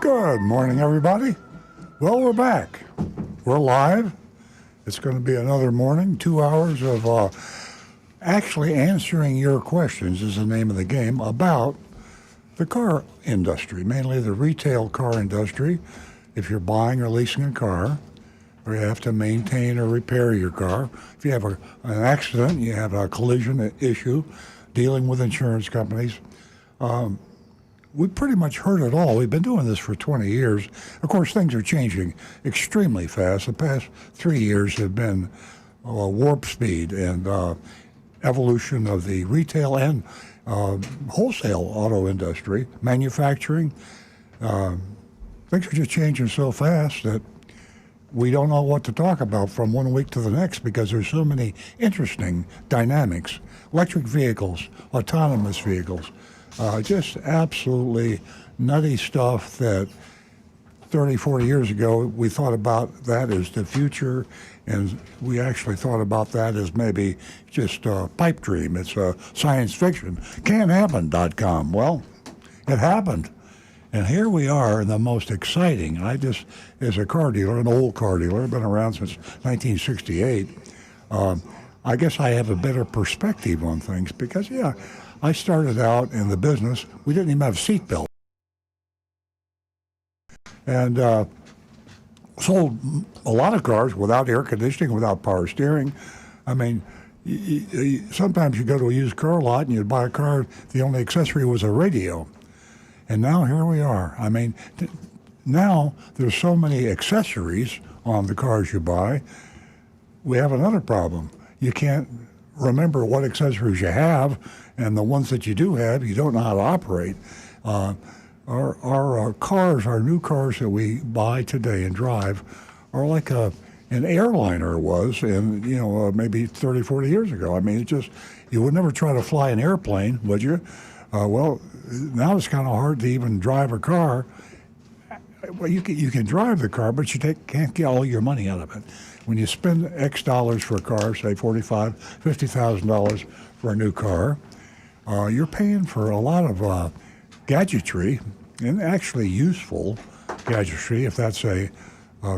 Good morning, everybody. Well, we're back. We're live. It's going to be another morning, 2 hours of actually answering your questions is the name of the game about the car industry, mainly the retail car industry. If you're buying or leasing a car, or you have to maintain or repair your car, if you have an accident, you have a collision issue, dealing with insurance companies, we pretty much heard it all. We've been doing this for 20 years. Of course, things are changing extremely fast. The past 3 years have been warp speed and evolution of the retail and wholesale auto industry, manufacturing. Things are just changing so fast that we don't know what to talk about from one week to the next because there's so many interesting dynamics. Electric vehicles, autonomous vehicles, just absolutely nutty stuff that 30, 40 years ago we thought about that as the future, and we actually thought about that as maybe just a pipe dream. It's science fiction. Can'thappen.com. Well, it happened. And here we are in the most exciting. I just, as a car dealer, an old car dealer, I've been around since 1968, I guess I have a better perspective on things because, yeah, I started out in the business. We didn't even have seatbelts. And sold a lot of cars without air conditioning, without power steering. I mean, sometimes you go to a used car lot and you'd buy a car, the only accessory was a radio. And now here we are. I mean, now there's so many accessories on the cars you buy. We have another problem. You can't remember what accessories you have, and the ones that you do have, you don't know how to operate. Our cars, our new cars that we buy today and drive, are like an airliner was, and maybe 30, 40 years ago. I mean, you would never try to fly an airplane, would you? Well, now it's kind of hard to even drive a car. Well, you can drive the car, but you can't get all your money out of it. When you spend X dollars for a car, say $45,000, $50,000 for a new car, you're paying for a lot of gadgetry, and actually useful gadgetry. If that's a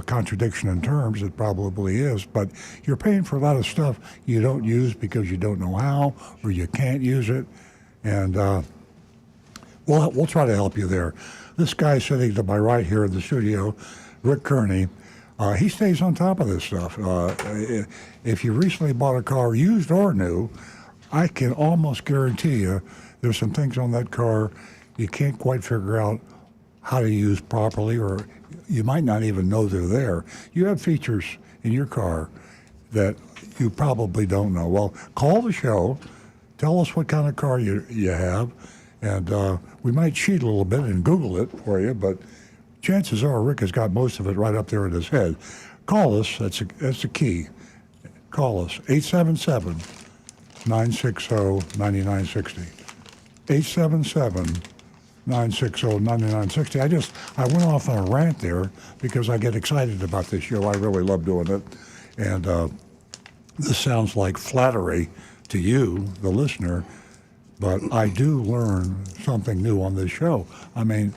contradiction in terms, it probably is. But you're paying for a lot of stuff you don't use because you don't know how or you can't use it. And we'll try to help you there. This guy sitting to my right here in the studio, Rick Kearney, he stays on top of this stuff. If you recently bought a car, used or new, I can almost guarantee you there's some things on that car you can't quite figure out how to use properly, or you might not even know they're there. You have features in your car that you probably don't know. Well, call the show. Tell us what kind of car you have, and we might cheat a little bit and Google it for you, but chances are Rick has got most of it right up there in his head. Call us. That's the key. Call us, 877-960-9960. 877-960-9960. I went off on a rant there because I get excited about this show. I really love doing it, and this sounds like flattery to you, the listener, but I do learn something new on this show. I mean,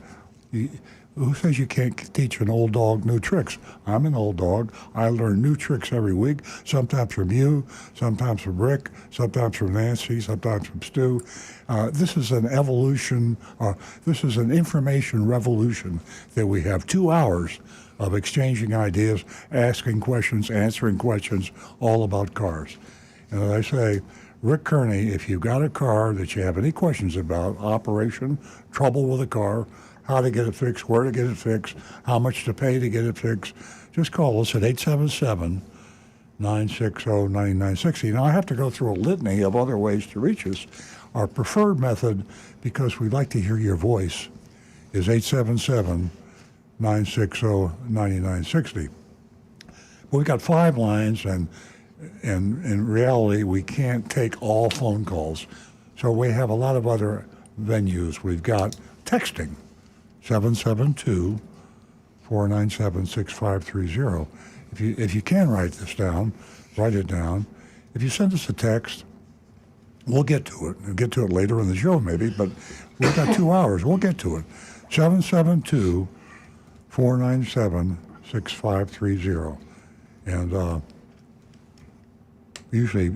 who says you can't teach an old dog new tricks? I'm an old dog. I learn new tricks every week, sometimes from you, sometimes from Rick, sometimes from Nancy, sometimes from Stu. This is an evolution, this is an information revolution that we have 2 hours of exchanging ideas, asking questions, answering questions, all about cars. And as I say, Rick Kearney, if you've got a car that you have any questions about, operation, trouble with a car, how to get it fixed, where to get it fixed, how much to pay to get it fixed, just call us at 877-960-9960. Now, I have to go through a litany of other ways to reach us. Our preferred method, because we'd like to hear your voice, is 877-960-9960. But we've got 5 lines, and in reality, we can't take all phone calls. So we have a lot of other venues. We've got texting, 772-497-6530. If you can write this down, write it down. If you send us a text, we'll get to it. We'll get to it later in the show maybe, but we've got 2 hours. We'll get to it. 772 497-6530. And usually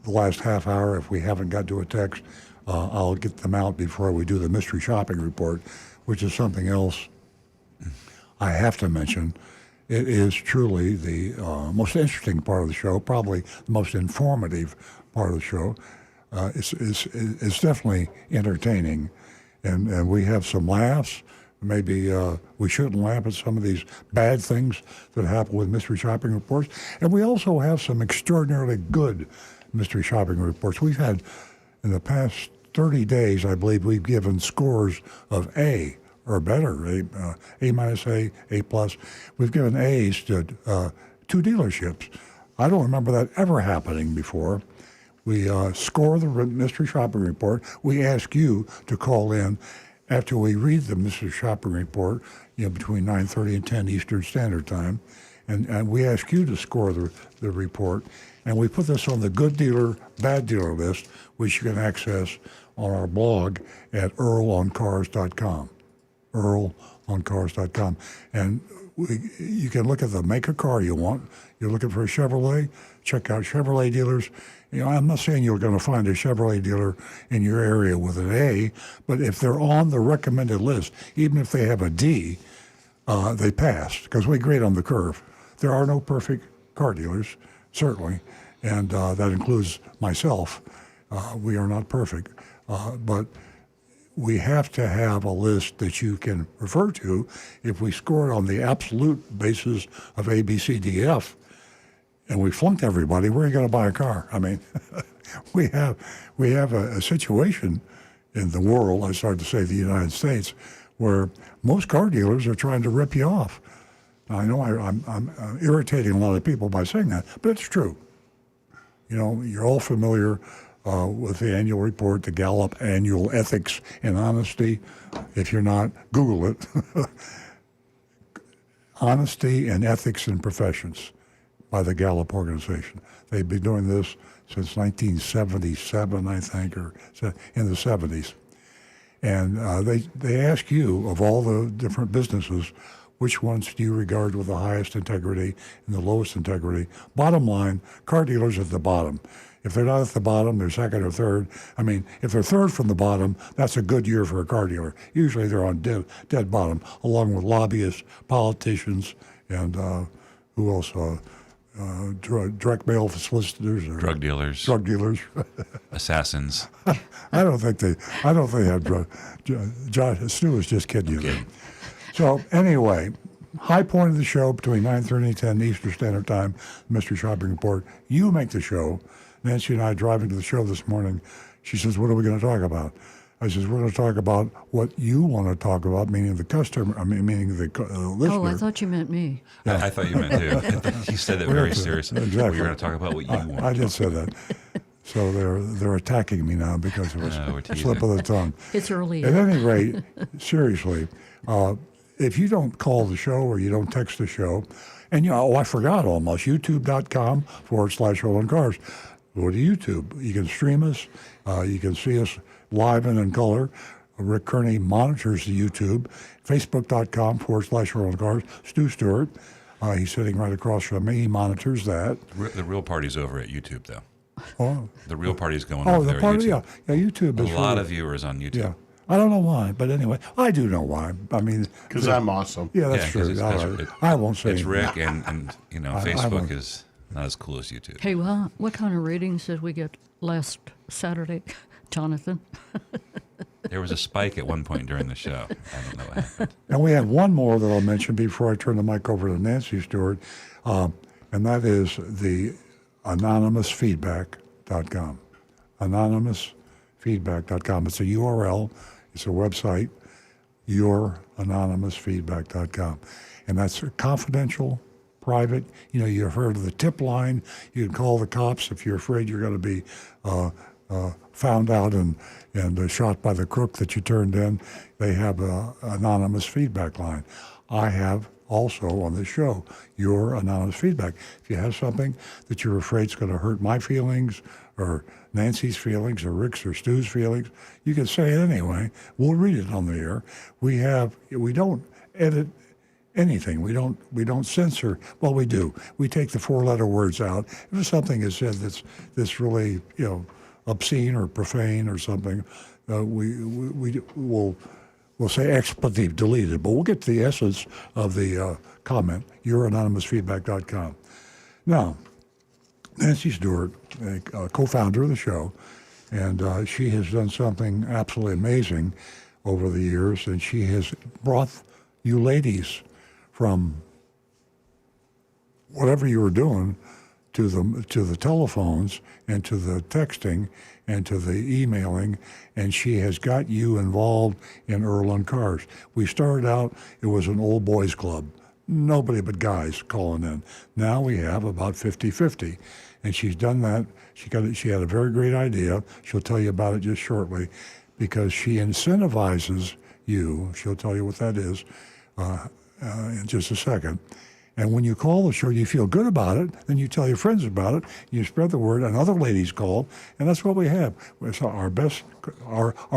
the last half hour, if we haven't got to a text, I'll get them out before we do the mystery shopping report, which is something else I have to mention. It is truly the most interesting part of the show, probably the most informative part of the show. It's definitely entertaining, and we have some laughs. Maybe we shouldn't laugh at some of these bad things that happen with mystery shopping reports. And we also have some extraordinarily good mystery shopping reports. We've had, in the past 30 days, I believe we've given scores of A or better, A minus A plus. We've given A's to 2 dealerships. I don't remember that ever happening before. We score the mystery shopping report. We ask you to call in after we read the mystery shopping report, between 9:30 and 10 Eastern Standard Time, and we ask you to score the report, and we put this on the good dealer, bad dealer list, which you can access on our blog at earloncars.com. earloncars.com. And you can look at the make of car you want. You're looking for a Chevrolet, check out Chevrolet dealers. I'm not saying you're going to find a Chevrolet dealer in your area with an A, but if they're on the recommended list, even if they have a D, they pass, because we grade on the curve. There are no perfect car dealers, certainly, and that includes myself. We are not perfect, but we have to have a list that you can refer to. If we score it on the absolute basis of A, B, C, D, F, and we flunked everybody, where are you going to buy a car? I mean, we have a situation in the world, I started to say the United States, where most car dealers are trying to rip you off. Now, I know I'm irritating a lot of people by saying that, but it's true. You're all familiar with the annual report, the Gallup Annual Ethics and Honesty. If you're not, Google it. Honesty and Ethics in Professions by the Gallup organization. They've been doing this since 1977, I think, or in the 70s. And they ask you, of all the different businesses, which ones do you regard with the highest integrity and the lowest integrity? Bottom line, car dealers at the bottom. If they're not at the bottom, they're second or third. I mean, if they're third from the bottom, that's a good year for a car dealer. Usually they're on dead bottom, along with lobbyists, politicians, and who else? Direct mail solicitors, or drug dealers, assassins. I don't think they have drug. Stu was just kidding you. So anyway, high point of the show between 9:30 and 10 Eastern Standard Time, Mystery Shopping Report. You make the show. Nancy and I driving to the show this morning. She says, "What are we going to talk about?" I says, "We're going to talk about what you want to talk about," meaning the customer. meaning the listener. Oh, I thought you meant me. Yeah. I thought you meant too. You said that very seriously. Exactly. We're going to talk about what you want. I did say that. So they're attacking me now because it was a slip of the tongue. It's early. At any rate, seriously, if you don't call the show or you don't text the show, and I forgot almost, youtube.com/Earl on Cars. Go to YouTube. You can stream us. You can see us live and in color. Rick Kearney monitors the YouTube. Facebook.com/Earl on Cars. Stu Stewart, he's sitting right across from me. He monitors that. The real party's over at YouTube, though. Oh, the real party's going over there. Oh, the party, at YouTube. Yeah, YouTube is a lot of viewers on YouTube. Yeah. I don't know why, but anyway, I do know why. I mean, because I'm awesome. Yeah, that's true. I won't say it's anything. Rick, and Facebook is not as cool as YouTube. Hey, well, what kind of ratings did we get last Saturday, Jonathan? There was a spike at one point during the show. I don't know what happened. And we have one more that I'll mention before I turn the mic over to Nancy Stewart, and that is the anonymousfeedback.com. Anonymousfeedback.com. It's a URL. It's a website, youranonymousfeedback.com. And that's confidential, private. You've heard of the tip line. You can call the cops if you're afraid you're going to be found out and shot by the crook that you turned in. They have an anonymous feedback line. I have also on this show your anonymous feedback. If you have something that you're afraid is going to hurt my feelings or Nancy's feelings or Rick's or Stu's feelings, you can say it anyway. We'll read it on the air. We don't edit anything. We don't censor. Well, we do. We take the 4-letter words out. If something is said that's really obscene or profane or something, we'll say expletive deleted. But we'll get to the essence of the comment. YourAnonymousFeedback.com. Now, Nancy Stewart, a co-founder of the show, and she has done something absolutely amazing over the years, and she has brought you ladies from whatever you were doing to the telephones and to the texting and to the emailing, and she has got you involved in Earl on Cars. We started out, it was an old boys club. Nobody but guys calling in. Now we have about 50-50. And she's done that. She had a very great idea. She'll tell you about it just shortly, because she incentivizes you. She'll tell you what that is in just a second. And when you call the show, you feel good about it. Then you tell your friends about it. You spread the word. And other ladies call, and that's what we have. It's our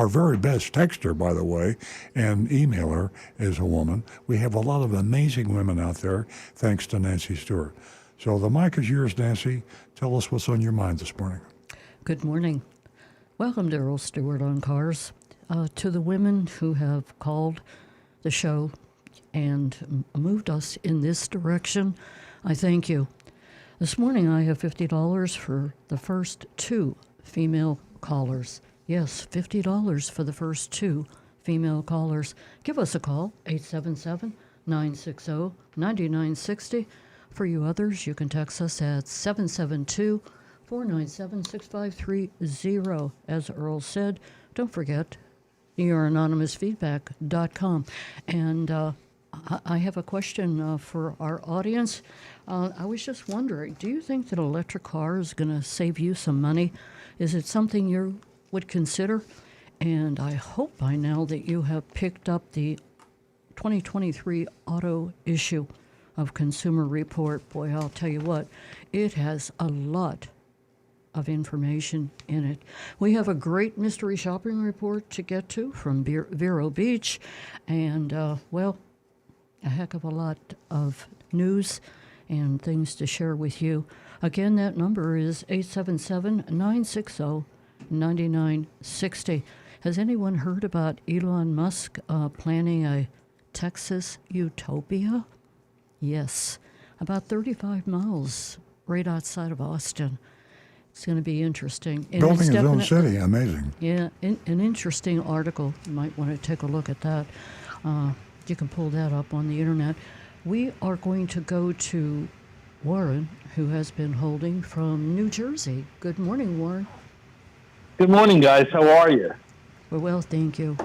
very best texter, by the way, and emailer is a woman. We have a lot of amazing women out there, thanks to Nancy Stewart. So the mic is yours, Nancy. Tell us what's on your mind this morning. Good morning. Welcome to Earl Stewart on Cars. To the women who have called the show and moved us in this direction, I thank you. This morning I have $50 for the first 2 female callers. Yes, $50 for the first 2 female callers. Give us a call, 877-960-9960. For you others, you can text us at 772-497-6530. As Earl said, don't forget YourAnonymousFeedback.com. And I have a question for our audience. I was just wondering, do you think that electric car is going to save you some money? Is it something you would consider? And I hope by now that you have picked up the 2023 auto issue of Consumer Report. Boy, I'll tell you what, it has a lot of information in it. We have a great mystery shopping report to get to from Vero Beach, and, well, a heck of a lot of news and things to share with you. Again, that number is 877-960-9960. Has anyone heard about Elon Musk planning a Texas utopia? Yes, about 35 miles right outside of Austin. It's going to be interesting. And Building his own city, amazing. Yeah, an interesting article. You might want to take a look at that. You can pull that up on the internet. We are going to go to Warren, who has been holding from New Jersey. Good morning, Warren. Good morning, guys. How are you? We're well, thank you.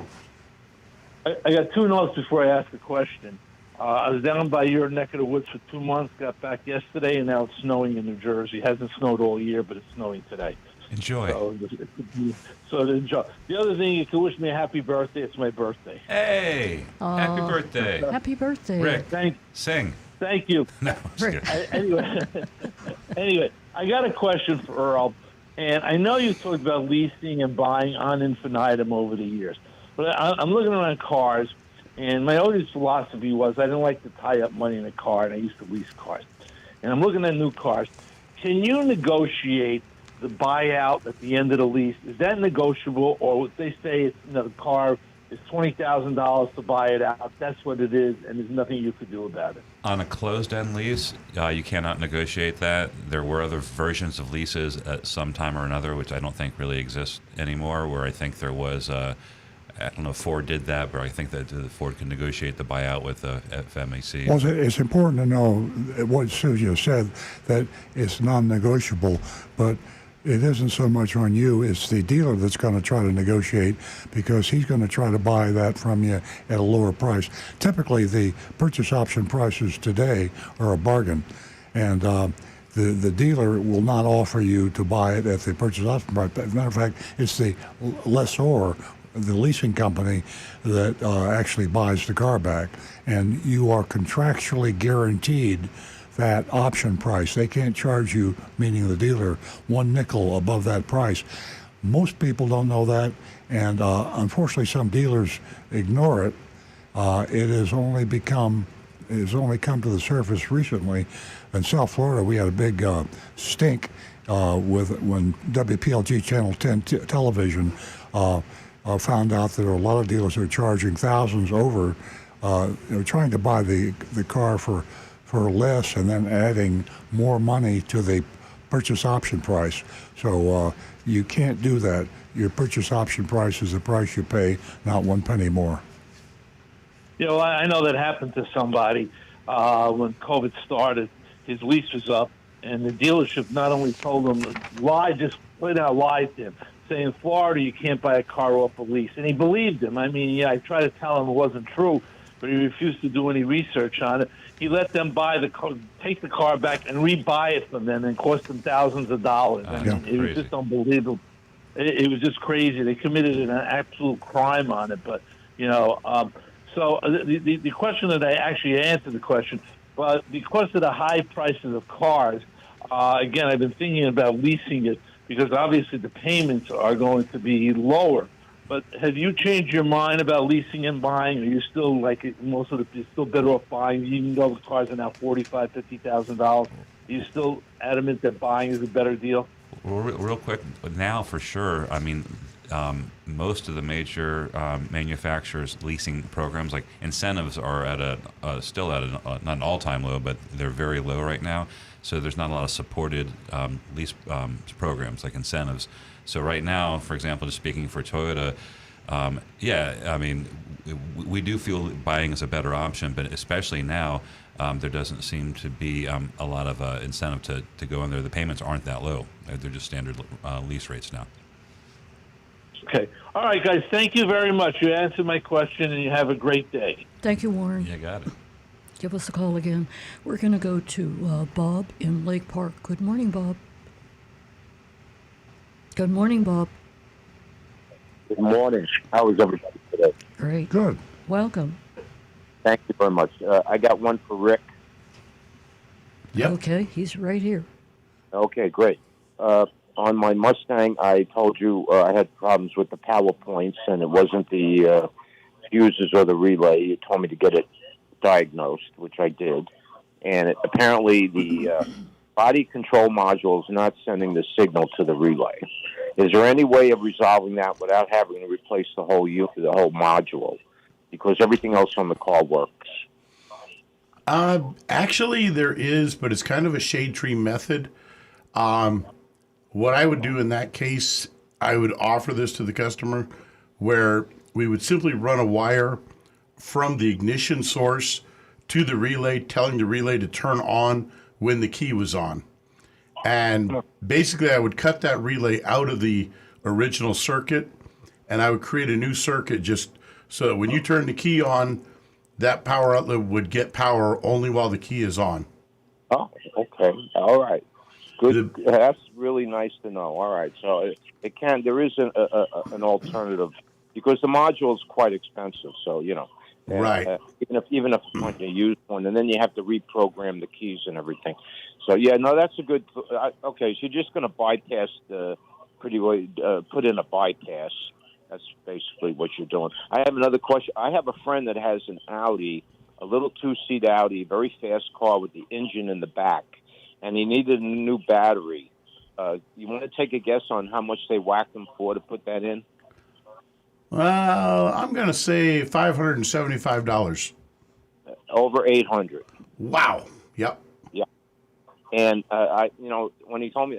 I got 2 notes before I ask a question. I was down by your neck of the woods for 2 months, got back yesterday, and now it's snowing in New Jersey. It hasn't snowed all year, but it's snowing today. Enjoy. So enjoy. The other thing, you can wish me a happy birthday. It's my birthday. Hey, happy birthday. Happy birthday. Rick, Thank sing. you. No, I'm just Rick. kidding. Anyway, I got a question for Earl. And I know you talked about leasing and buying on infinitum over the years. But I'm looking around cars, and my always philosophy was I didn't like to tie up money in a car, and I used to lease cars. And I'm looking at new cars. Can you negotiate the buyout at the end of the lease? Is that negotiable, or would they say the car is $20,000 to buy it out? That's what it is, and there's nothing you could do about it. On a closed-end lease, you cannot negotiate that. There were other versions of leases at some time or another, which I don't think really exist anymore, where I think there was, I don't know if Ford did that, but I think that Ford can negotiate the buyout with the FMAC. Well, it's important to know what Susie said, that it's non-negotiable, but it isn't so much on you, it's the dealer that's going to try to negotiate, because he's going to try to buy that from you at a lower price. Typically, the purchase option prices today are a bargain, and the dealer will not offer you to buy it at the purchase option price. As a matter of fact, it's the lessor, the leasing company, that actually buys the car back, and you are contractually guaranteed that option price. They can't charge you, meaning the dealer, 1 nickel above that price. Most people don't know that, and unfortunately some dealers ignore it. It has only become has only come to the surface recently. In South Florida, we had a big stink with when WPLG Channel 10 television found out that there are a lot of dealers that are charging thousands over, trying to buy the car for less and then adding more money to the purchase option price. So you can't do that. Your purchase option price is the price you pay, not 1 penny more. I know that happened to somebody when COVID started. His lease was up, and the dealership not only told him, just put out lied to him, saying in Florida you can't buy a car off a lease. And he believed him. I mean, I tried to tell him it wasn't true, but he refused to do any research on it. He let them buy the car, take the car back, and rebuy it from them, and cost them thousands of dollars. I mean, it was just unbelievable. It was just crazy. They committed an absolute crime on it. But so the question that I actually answered the question, but because of the high prices of cars, again, I've been thinking about leasing it because obviously the payments are going to be lower. But have you changed your mind about leasing and buying? Are you still you're still better off buying, even though the cars are now $45,000, $50,000? Are you still adamant that buying is a better deal? Well, real quick, now for sure. I mean, most of the major manufacturers' leasing programs, like incentives, are at still at not an all-time low, but they're very low right now. So there's not a lot of supported lease programs like incentives. So right now, for example, just speaking for Toyota, I mean, we do feel buying is a better option, but especially now, there doesn't seem to be a lot of incentive to go in there. The payments aren't that low. They're just standard lease rates now. Okay. All right, guys. Thank you very much. You answered my question, and you have a great day. Thank you, Warren. Yeah, got it. Give us a call again. We're going to go to Bob in Lake Park. Good morning, Bob. Good morning, Bob. Good morning. How is everybody today? Great. Good. Welcome. Thank you very much. I got one for Rick. Yep. Okay, he's right here. Okay, great. On my Mustang, I told you I had problems with the power points, and it wasn't the fuses or the relay. You told me to get it diagnosed, which I did. And apparently the body control module is not sending the signal to the relay. Is there any way of resolving that without having to replace the whole module? Because everything else on the car works. Actually, there is, but it's kind of a shade tree method. What I would do in that case, I would offer this to the customer where we would simply run a wire from the ignition source to the relay, telling the relay to turn on when the key was on. And basically, I would cut that relay out of the original circuit, and I would create a new circuit just so that when you turn the key on, that power outlet would get power only while the key is on. Oh, okay. All right. Good. That's really nice to know. All right. So there is an alternative because the module is quite expensive. So, Right. Even if it's a used one, and then you have to reprogram the keys and everything. So, that's a good. Okay, so you're just going to bypass put in a bypass. That's basically what you're doing. I have another question. I have a friend that has an Audi, a little two-seat Audi, very fast car with the engine in the back, and he needed a new battery. You want to take a guess on how much they whacked him for to put that in? Well, I'm going to say $575. Over 800. Wow. Yep. Yeah. And when he told me,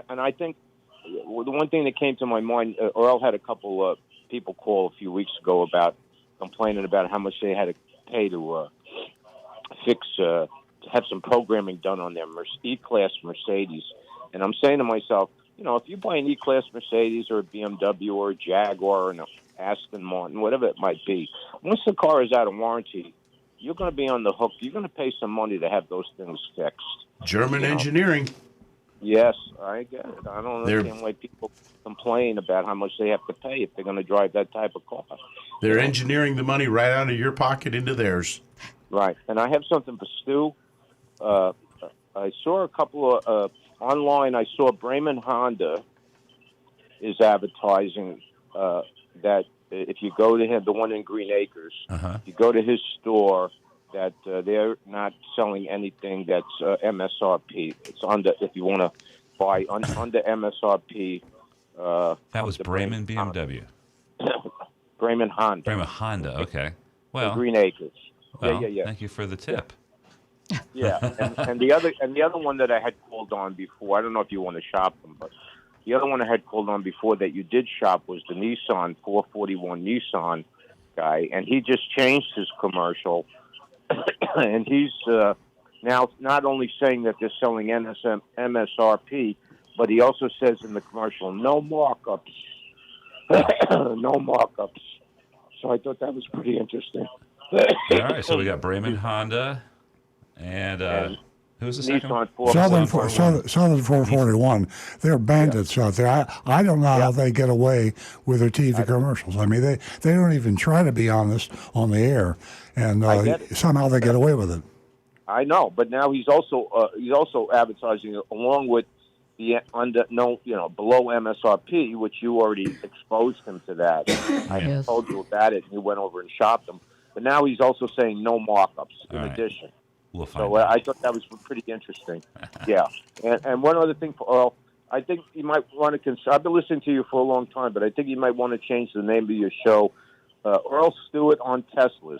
and I think the one thing that came to my mind, Earl had a couple of people call a few weeks ago about complaining about how much they had to pay to have some programming done on their E-Class Mercedes. And I'm saying to myself, if you buy an E-Class Mercedes or a BMW or a Jaguar or an Aston Martin, whatever it might be, once the car is out of warranty, you're going to be on the hook. You're going to pay some money to have those things fixed. German engineering. Yes, I get it. I don't understand why people complain about how much they have to pay if they're going to drive that type of car. They're engineering the money right out of your pocket into theirs. Right. And I have something for Stu. I saw a couple of online. I saw Bremen Honda is advertising that if you go to him, the one in Green Acres, if you go to his store, that they're not selling anything that's MSRP. It's under, if you want to buy under MSRP. That was Bremen BMW. Bremen Honda. Bremen Honda. Okay. Well, Green Acres. well, Yeah. Thank you for the tip. Yeah, and the other one that I had called on before, I don't know if you want to shop them, but the other one I had called on before that you did shop was the Nissan 441 Nissan guy, and he just changed his commercial, and he's now not only saying that they're selling MSRP, but he also says in the commercial, no markups, no markups. So I thought that was pretty interesting. All right. So we got Bremen Honda, and who's the second one? Southern 441. They're bandits out there. I don't know how they get away with their TV commercials. I mean, they don't even try to be honest on the air, and somehow they get away with it. I know, but now he's also advertising along with the below MSRP, which you already exposed him to that. I told you about it, and you went over and shopped them. But now he's also saying no markups in addition. We'll find so I thought that was pretty interesting. Yeah. And one other thing for Earl, I think you might want to I've been listening to you for a long time, but I think you might want to change the name of your show. Earl Stewart on Teslas.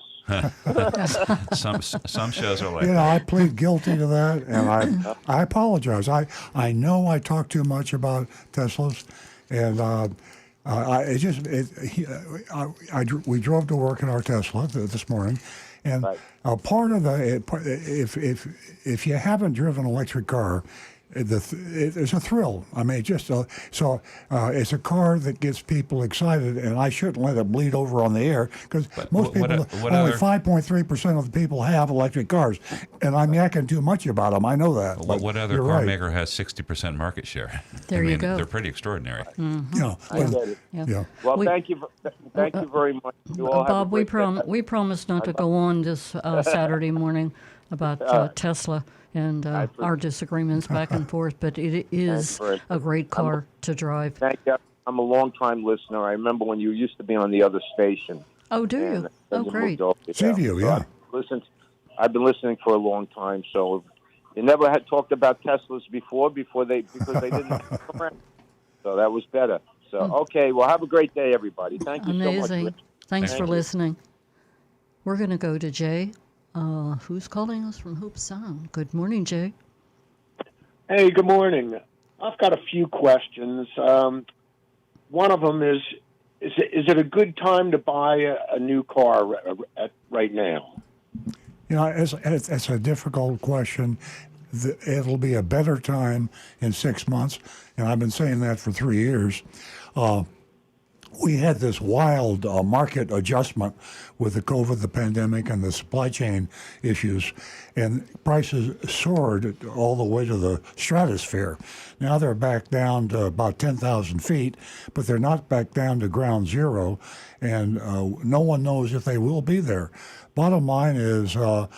Some shows are like that. I plead guilty to that, and I apologize. I know I talk too much about Teslas, and we drove to work in our Tesla this morning, and part of if you haven't driven an electric car, there's a thrill. I mean, it's a car that gets people excited, and I shouldn't let it bleed over on the air because most people, only 5.3% of the people have electric cars, and I'm yakking too much about them. I know that. What other car maker has 60% market share? There you go. They're pretty extraordinary. Mm-hmm. I get it. Yeah. Well, thank you very much. You all Bob, have we promised not to go on this Saturday morning about Tesla and our disagreements back and forth, but it is a great car to drive. Thank you. I'm a long-time listener. I remember when you used to be on the other station. Oh, do you? Oh, great. Seaview, yeah. I've been listening for a long time, so you never had talked about Teslas because they didn't come around. So that was better. So, okay, well, have a great day, everybody. Thank you so much. Amazing. Thanks for listening. We're going to go to Jay. Who's calling us from Hope Sound? Good morning, Jay. Hey, good morning. I've got a few questions. One of them is it a good time to buy a new car right now? It's a difficult question. It'll be a better time in 6 months, and I've been saying that for 3 years. We had this wild market adjustment with the COVID, the pandemic, and the supply chain issues, and prices soared all the way to the stratosphere. Now they're back down to about 10,000 feet, but they're not back down to ground zero, and no one knows if they will be there. Bottom line is new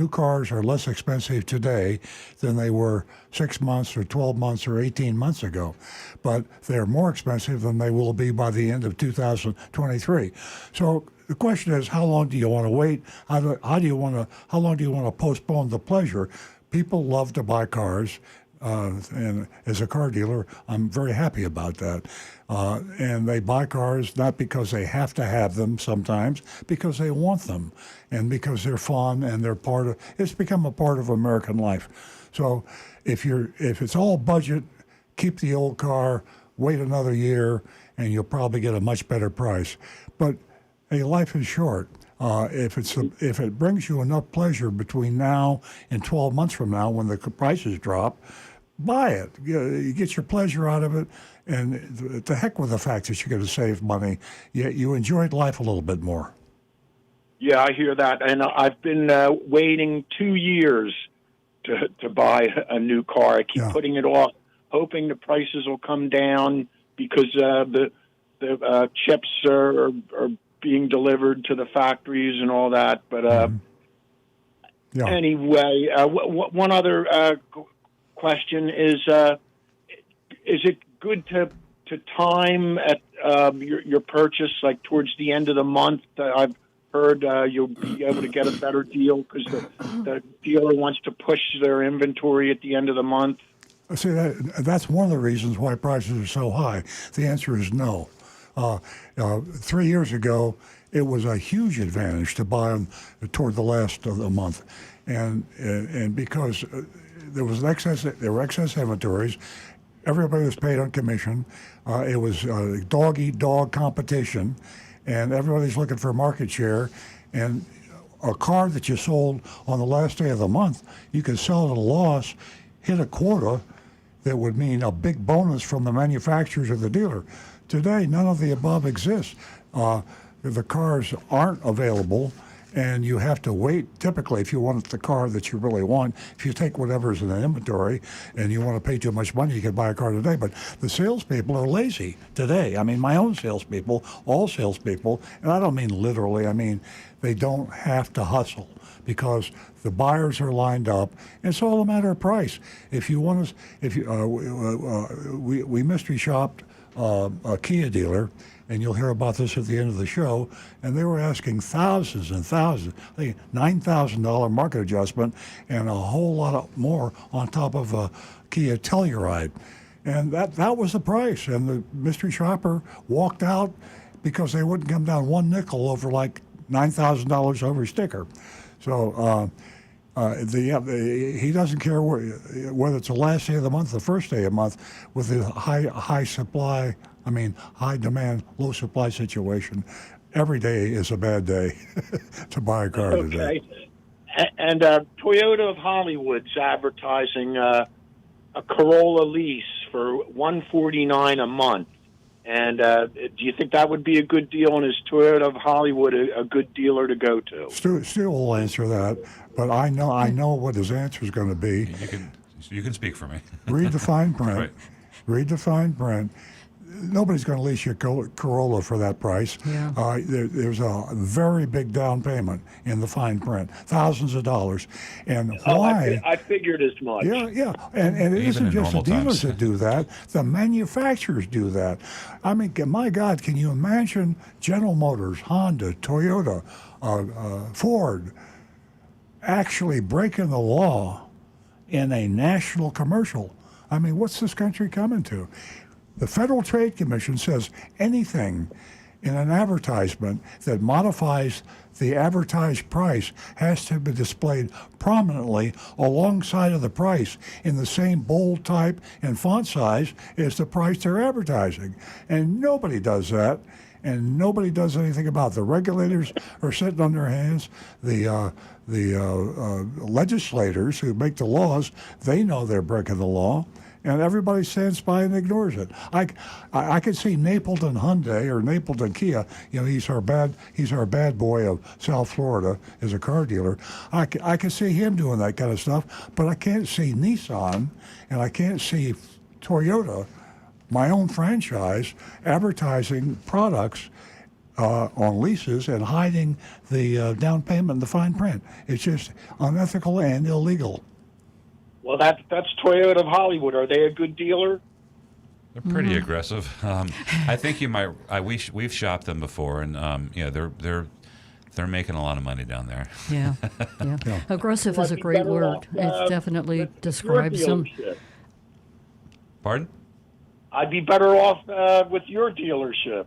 cars are less expensive today than they were 6 months or 12 months or 18 months ago, but they're more expensive than they will be by the end of 2023. So the question is, how long do you want to wait? How long do you want to postpone the pleasure? People love to buy cars. And as a car dealer, I'm very happy about that. And they buy cars not because they have to have them sometimes, because they want them, and because they're fun and it's become a part of American life. So if it's all budget, keep the old car, wait another year, and you'll probably get a much better price. But hey, life is short. If it brings you enough pleasure between now and 12 months from now, when the prices drop, buy it. You get your pleasure out of it, and to heck with the fact that you're going to save money. You enjoyed life a little bit more. Yeah, I hear that, and I've been waiting 2 years to buy a new car. I keep putting it off, hoping the prices will come down because the chips are being delivered to the factories and all that. But anyway, one other question is it good to time at your purchase like towards the end of the month? heard you'll be able to get a better deal because the dealer wants to push their inventory at the end of the month? See, that's one of the reasons why prices are so high. The answer is no. 3 years ago, it was a huge advantage to buy them toward the last of the month, and because there were excess inventories, everybody was paid on commission. It was dog eat dog competition, and everybody's looking for market share. And a car that you sold on the last day of the month, you could sell at a loss, hit a quota that would mean a big bonus from the manufacturers or the dealer. Today, none of the above exists. The cars aren't available, and you have to wait. Typically, if you want the car that you really want, if you take whatever's in the inventory and you want to pay too much money, you can buy a car today. But the salespeople are lazy today. I mean, my own salespeople, all salespeople, and I don't mean literally, I mean they don't have to hustle because the buyers are lined up. And it's all a matter of price. If you want to, we mystery shopped a Kia dealer, and you'll hear about this at the end of the show, and they were asking thousands and thousands, $9,000 market adjustment, and a whole lot more on top of a Kia Telluride. And that was the price, and the mystery shopper walked out because they wouldn't come down one nickel over like $9,000 over a sticker. So he doesn't care whether it's the last day of the month, the first day of the month, with the high demand, low supply situation. Every day is a bad day to buy a car today. And Toyota of Hollywood's advertising a Corolla lease for $149 a month. And do you think that would be a good deal? And is Toyota of Hollywood a good dealer to go to? Stu will answer that, but I know what his answer is going to be. You can speak for me. Read the fine print. Right. Read the fine print. Nobody's going to lease you a Corolla for that price. Yeah. There's a very big down payment in the fine print, thousands of dollars. And why? I figured as much. Yeah. And it Even isn't in just the normal dealers times. that do that. The manufacturers do that. I mean, my God, can you imagine General Motors, Honda, Toyota, Ford actually breaking the law in a national commercial? I mean, what's this country coming to? The Federal Trade Commission says anything in an advertisement that modifies the advertised price has to be displayed prominently alongside of the price in the same bold type and font size as the price they're advertising. And nobody does that, and nobody does anything about it. The regulators are sitting on their hands. The legislators who make the laws, they know they're breaking the law. And everybody stands by and ignores it. I could see Napleton Hyundai or Napleton Kia. You know, he's our bad boy of South Florida as a car dealer. I could see him doing that kind of stuff, but I can't see Nissan and I can't see Toyota, my own franchise, advertising products on leases and hiding the down payment and the fine print. It's just unethical and illegal. Well, that's Toyota of Hollywood. Are they a good dealer? They're pretty aggressive. I think you might. We've shopped them before, and they're making a lot of money down there. Yeah. Aggressive is a great word. It definitely describes them. Pardon? I'd be better off with your dealership.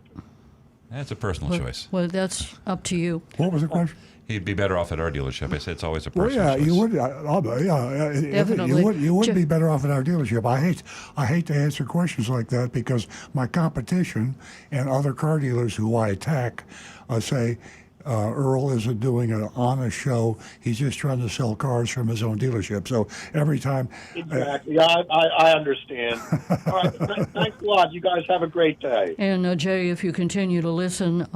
That's a personal choice. Well, that's up to you. What was the question? He'd be better off at our dealership. I said it's always a Well, personal yeah, choice. you would. Definitely. You would be better off at our dealership. I hate to answer questions like that because my competition and other car dealers who I attack say Earl isn't doing an honest show. He's just trying to sell cars from his own dealership. So every time. Exactly. I understand. All right. Thanks a lot. You guys have a great day. And Jay, if you continue to listen,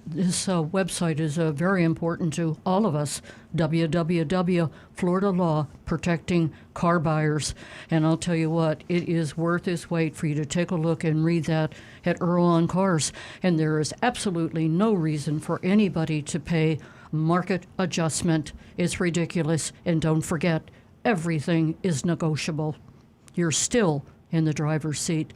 this website is very important to all of us. www.Florida Law Protecting Car Buyers. And I'll tell you what, it is worth its weight for you to take a look and read that at Earl on Cars. And there is absolutely no reason for anybody to pay market adjustment. It's ridiculous. And don't forget, everything is negotiable. You're still in the driver's seat.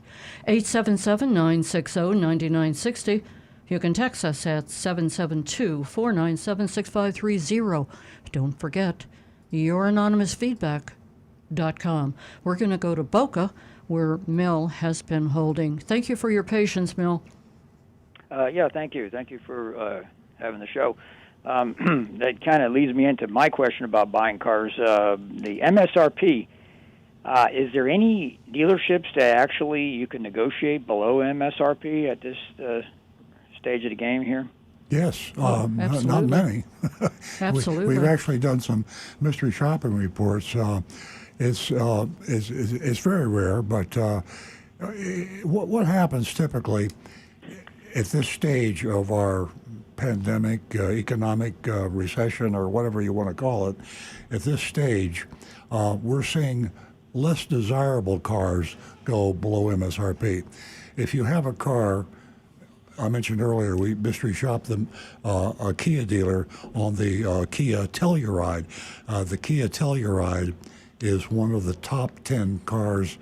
877-960-9960. You can text us at 772-497-6530. Don't forget, youranonymousfeedback.com. We're going to go to Boca, where Mel has been holding. Thank you for your patience, Mel. Yeah, thank you. Thank you for having the show. That kind of leads me into my question about buying cars. The MSRP, is there any dealerships that actually you can negotiate below MSRP at this stage of the game here? Yes, absolutely. not many. Absolutely. We've actually done some mystery shopping reports. It's very rare, but what happens typically at this stage of our pandemic, economic recession, or whatever you want to call it, at this stage, we're seeing less desirable cars go below MSRP. If you have a car, I mentioned earlier, we mystery shopped them, a Kia dealer on the Kia Telluride. The Kia Telluride is one of the top 10 cars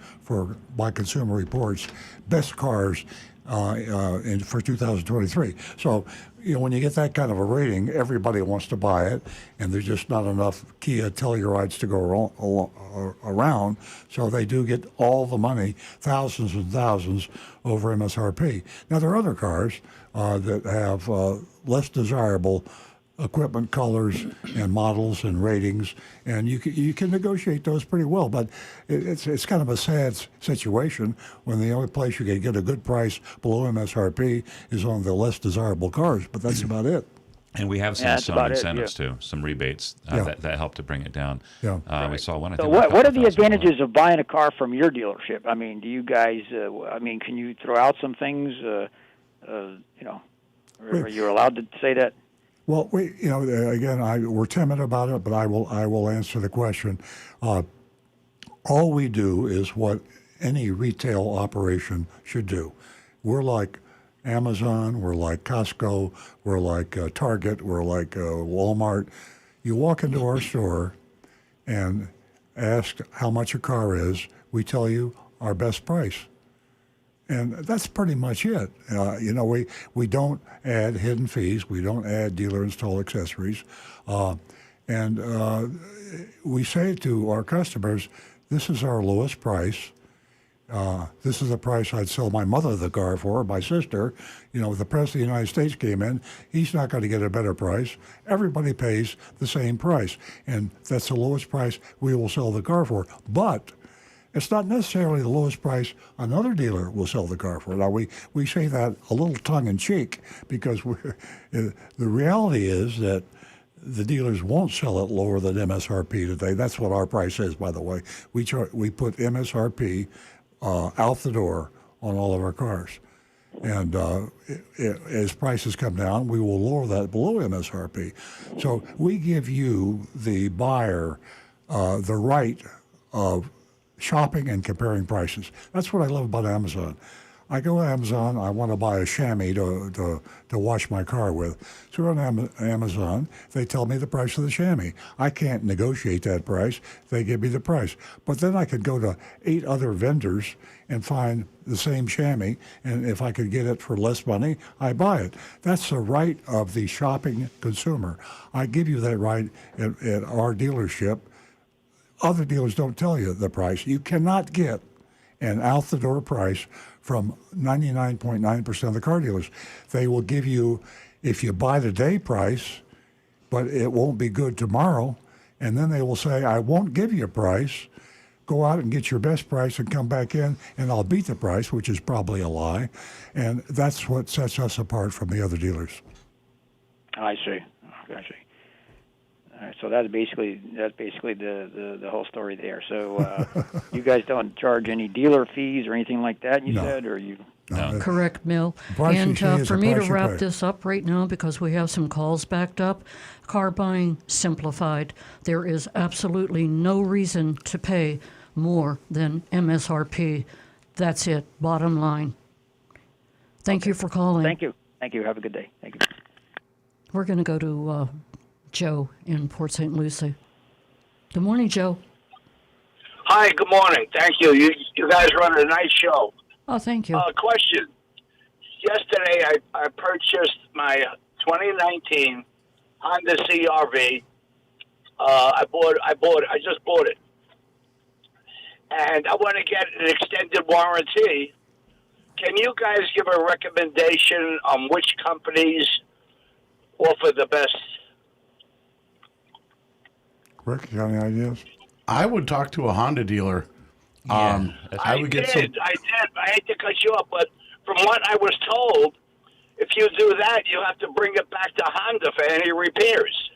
by Consumer Reports, best cars for 2023. So, when you get that kind of a rating, everybody wants to buy it, and there's just not enough Kia Tellurides to go around. So they do get all the money, thousands and thousands over MSRP. Now, there are other cars that have less desirable equipment colors and models and ratings, and you can negotiate those pretty well. But it's kind of a sad situation when the only place you can get a good price below MSRP is on the less desirable cars. But that's about it. And we have seen some incentives too, some rebates that help to bring it down. Yeah. We saw one. So what are the advantages of buying a car from your dealership? I mean, do you guys? Can you throw out some things? Are you allowed to say that? Well, again, we're timid about it, but I will answer the question. All we do is what any retail operation should do. We're like Amazon, we're like Costco, we're like Target, we're like Walmart. You walk into our store and ask how much a car is. We tell you our best price. And that's pretty much it. We don't add hidden fees. We don't add dealer install accessories. And we say to our customers, this is our lowest price. This is the price I'd sell my mother the car for, my sister. If the President of the United States came in, he's not going to get a better price. Everybody pays the same price. And that's the lowest price we will sell the car for. But it's not necessarily the lowest price another dealer will sell the car for. Now, we say that a little tongue-in-cheek because the reality is that the dealers won't sell it lower than MSRP today. That's what our price is, by the way. We put MSRP out the door on all of our cars. And as prices come down, we will lower that below MSRP. So we give you, the buyer, the right of shopping and comparing prices. That's what I love about Amazon. I go to Amazon, I want to buy a chamois to wash my car with. So on Amazon, they tell me the price of the chamois. I can't negotiate that price. They give me the price. But then I could go to 8 other vendors and find the same chamois, and if I could get it for less money, I buy it. That's the right of the shopping consumer. I give you that right at our dealership. Other dealers don't tell you the price. You cannot get an out-the-door price from 99.9% of the car dealers. They will give you, if you buy the day price, but it won't be good tomorrow, and then they will say, I won't give you a price. Go out and get your best price and come back in, and I'll beat the price, which is probably a lie. And that's what sets us apart from the other dealers. I see. All right, so that's basically the whole story there. So you guys don't charge any dealer fees or anything like that, you said, or you? No. Correct, Mel. And for me to wrap this up right now, because we have some calls backed up, car buying simplified. There is absolutely no reason to pay more than MSRP. That's it, bottom line. Thank you for calling. Thank you. Have a good day. Thank you. We're going to go to Joe in Port St. Lucie. Good morning, Joe. Hi, good morning. Thank you. You guys run a nice show. Oh, thank you. Question. yesterday I purchased my 2019 Honda CRV. I just bought it, and I want to get an extended warranty. Can you guys give a recommendation on which companies offer the best? Rick, you got any ideas? I would talk to a Honda dealer. Yeah, I would get some. I did. I hate to cut you off, but from what I was told, if you do that, you have to bring it back to Honda for any repairs.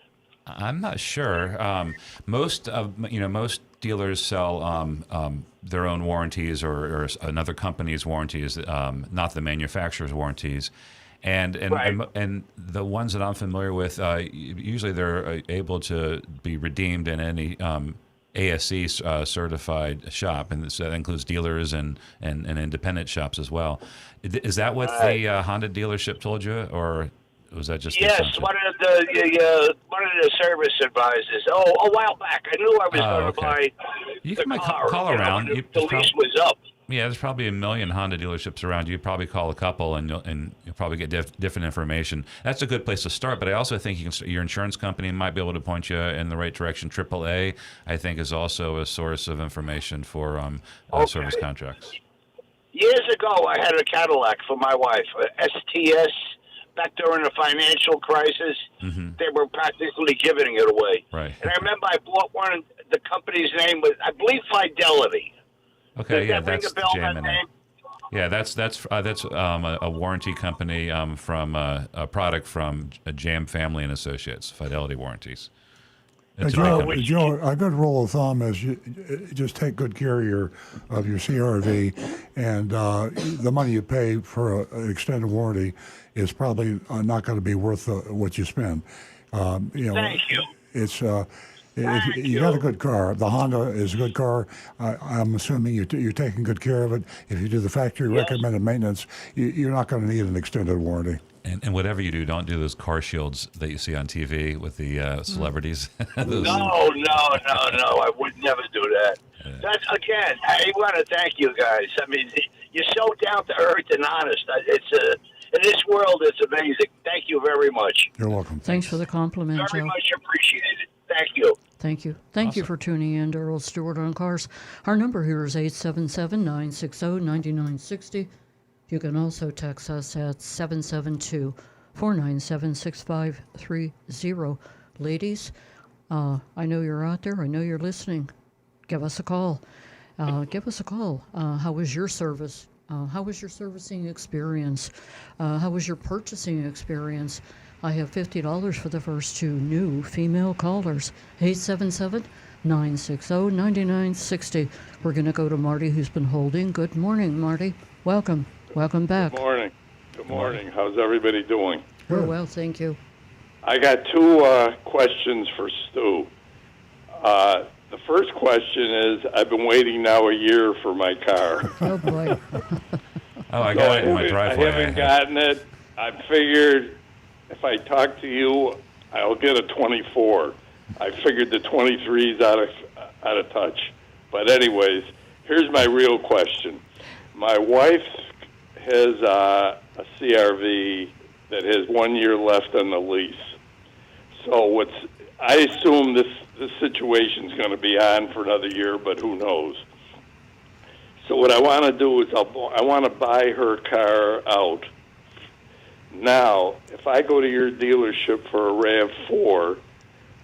I'm not sure. Most dealers sell their own warranties or another company's warranties, not the manufacturer's warranties. And Right. and the ones that I'm familiar with, usually they're able to be redeemed in any ASE certified shop, and that includes dealers and independent shops as well. Is that what the Honda dealership told you, or was that just Yes, assumption? one of the service advisors. A while back, I knew I was going to okay. buy You the might car. call around. When You the lease was up. Yeah, there's probably a million Honda dealerships around. You probably call a couple, and you'll probably get different information. That's a good place to start. But I also think your insurance company might be able to point you in the right direction. AAA, I think, is also a source of information for service contracts. Years ago, I had a Cadillac for my wife, STS. Back during the financial crisis, they were practically giving it away. Right. And I remember I bought one. The company's name was, I believe, Fidelity. Okay, Does yeah, that ring that's a bell, that JM&A. name? Yeah, that's a warranty company from a product from a Jam Family and Associates, Fidelity Warranties. It's a big company. Joe, a good rule of thumb is you just take good care of your CRV, and the money you pay for an extended warranty is probably not going to be worth what you spend. Thank you. It's if you got a good car. The Honda is a good car. I'm assuming you're taking good care of it. If you do the factory recommended maintenance, you're not going to need an extended warranty. And whatever you do, don't do those car shields that you see on TV with the celebrities. Those- No, I would never do that. That's, again, I want to thank you guys. I mean, you're so down to earth and honest. In this world, it's amazing. Thank you very much. You're welcome. Thanks for the compliment, Very Joe. much appreciated. Thank you. Thank you. Thank you for tuning in to Earl Stewart on Cars. Our number here is 877-960-9960. You can also text us at 772-497-6530. Ladies, I know you're out there. I know you're listening. Give us a call. How was your service? How was your servicing experience? How was your purchasing experience? I have $50 for the first two new female callers. 877-960-9960. We're going to go to Marty, who's been holding. Good morning, Marty. Welcome. Welcome back. Good morning. Good morning. How's everybody doing? We're well, thank you. I got two questions for Stu. The first question is, I've been waiting now a year for my car. Oh, boy. Oh, I got it in my driveway. I haven't gotten it. I figured if I talk to you, I'll get a 24. I figured the 23's out of touch. But anyways, here's my real question. My wife has a CRV that has 1 year left on the lease. So I assume this situation's going to be on for another year, but who knows? So what I want to do is I want to buy her car out. Now, if I go to your dealership for a RAV4,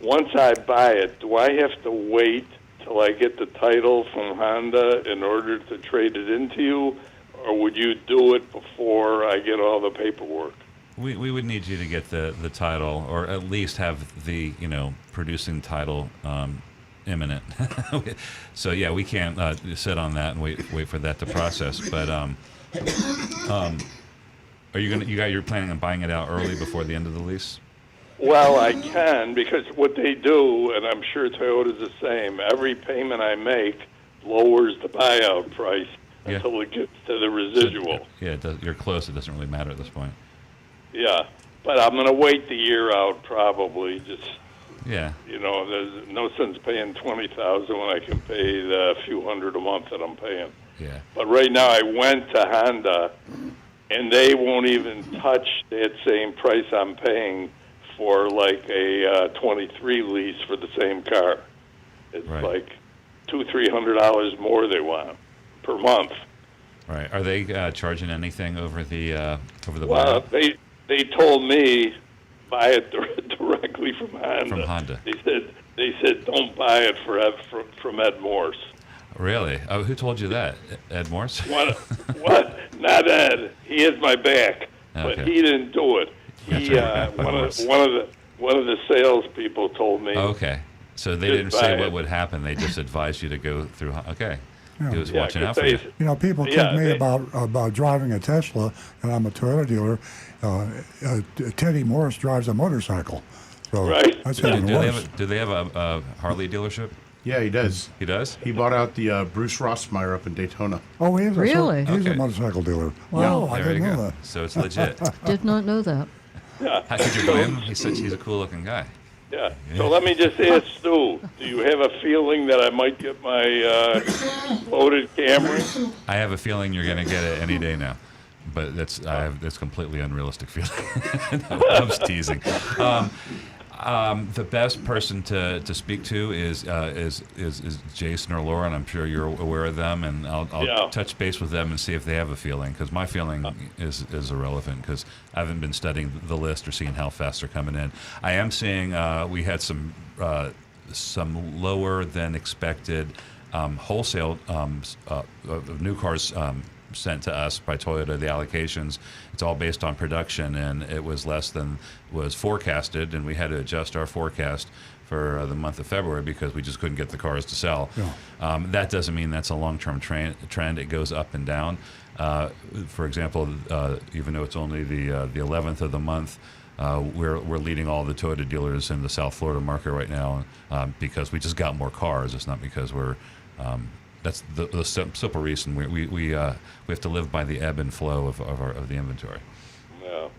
once I buy it, do I have to wait till I get the title from Honda in order to trade it into you, or would you do it before I get all the paperwork? We would need you to get the title, or at least have the producing title imminent. So yeah, we can't sit on that and wait for that to process. But you're planning on buying it out early before the end of the lease? Well, I can, because what they do, and I'm sure Toyota's the same, every payment I make lowers the buyout price until it gets to the residual. You're close. It doesn't really matter at this point. Yeah, but I'm going to wait the year out probably. Yeah. There's no sense paying $20,000 when I can pay the few hundred a month that I'm paying. Yeah. But right now I went to Honda, and they won't even touch that same price I'm paying for like a 23 lease for the same car. It's Right. like $200-300 more they want per month. Right. Are they charging anything over the Well, buyout? they told me buy it directly from Honda. From Honda. They said don't buy it from Ed Morse. Really? Oh, who told you that? Ed Morse? What? Not Ed. He has my back, but Okay. he didn't do it. That's He right, one Morse. of the salespeople told me. Okay. So they Just didn't say buy what it. would happen. They just advised you to go through. Okay. Yeah. He was Yeah, watching 'cause out for they- you. You know, people kid Yeah, me they- about driving a Tesla, and I'm a Toyota dealer. Teddy Morris drives a motorcycle, so Right. that's Yeah. even worse. Do they have a Harley dealership? Yeah, he does. He does? He bought out the Bruce Rossmeyer up in Daytona. Oh, he is. Really? He's a Okay. motorcycle dealer. Wow. Wow, I There you didn't know go. that. So it's legit. Did not know that. How could you blame him? He's a cool looking guy. Yeah. So let me just ask Stu, do you have a feeling that I might get my loaded Camry? I have a feeling you're going to get it any day now, but that's completely unrealistic feeling. No, I'm just teasing. The best person to speak to is Jason or Laura, and I'm sure you're aware of them. And I'll Yeah. touch base with them and see if they have a feeling, because my feeling is irrelevant, because I haven't been studying the list or seeing how fast they're coming in. I am seeing we had some lower than expected wholesale of new cars sent to us by Toyota. The allocations, it's all based on production, and it was less than was forecasted, and we had to adjust our forecast for the month of February because we just couldn't get the cars to sell. Yeah. That doesn't mean that's a long-term trend. It goes up and down. For example, even though it's only the 11th of the month, we're leading all the Toyota dealers in the South Florida market right now because we just got more cars. It's not because we're that's the simple reason. We have to live by the ebb and flow of the inventory. No.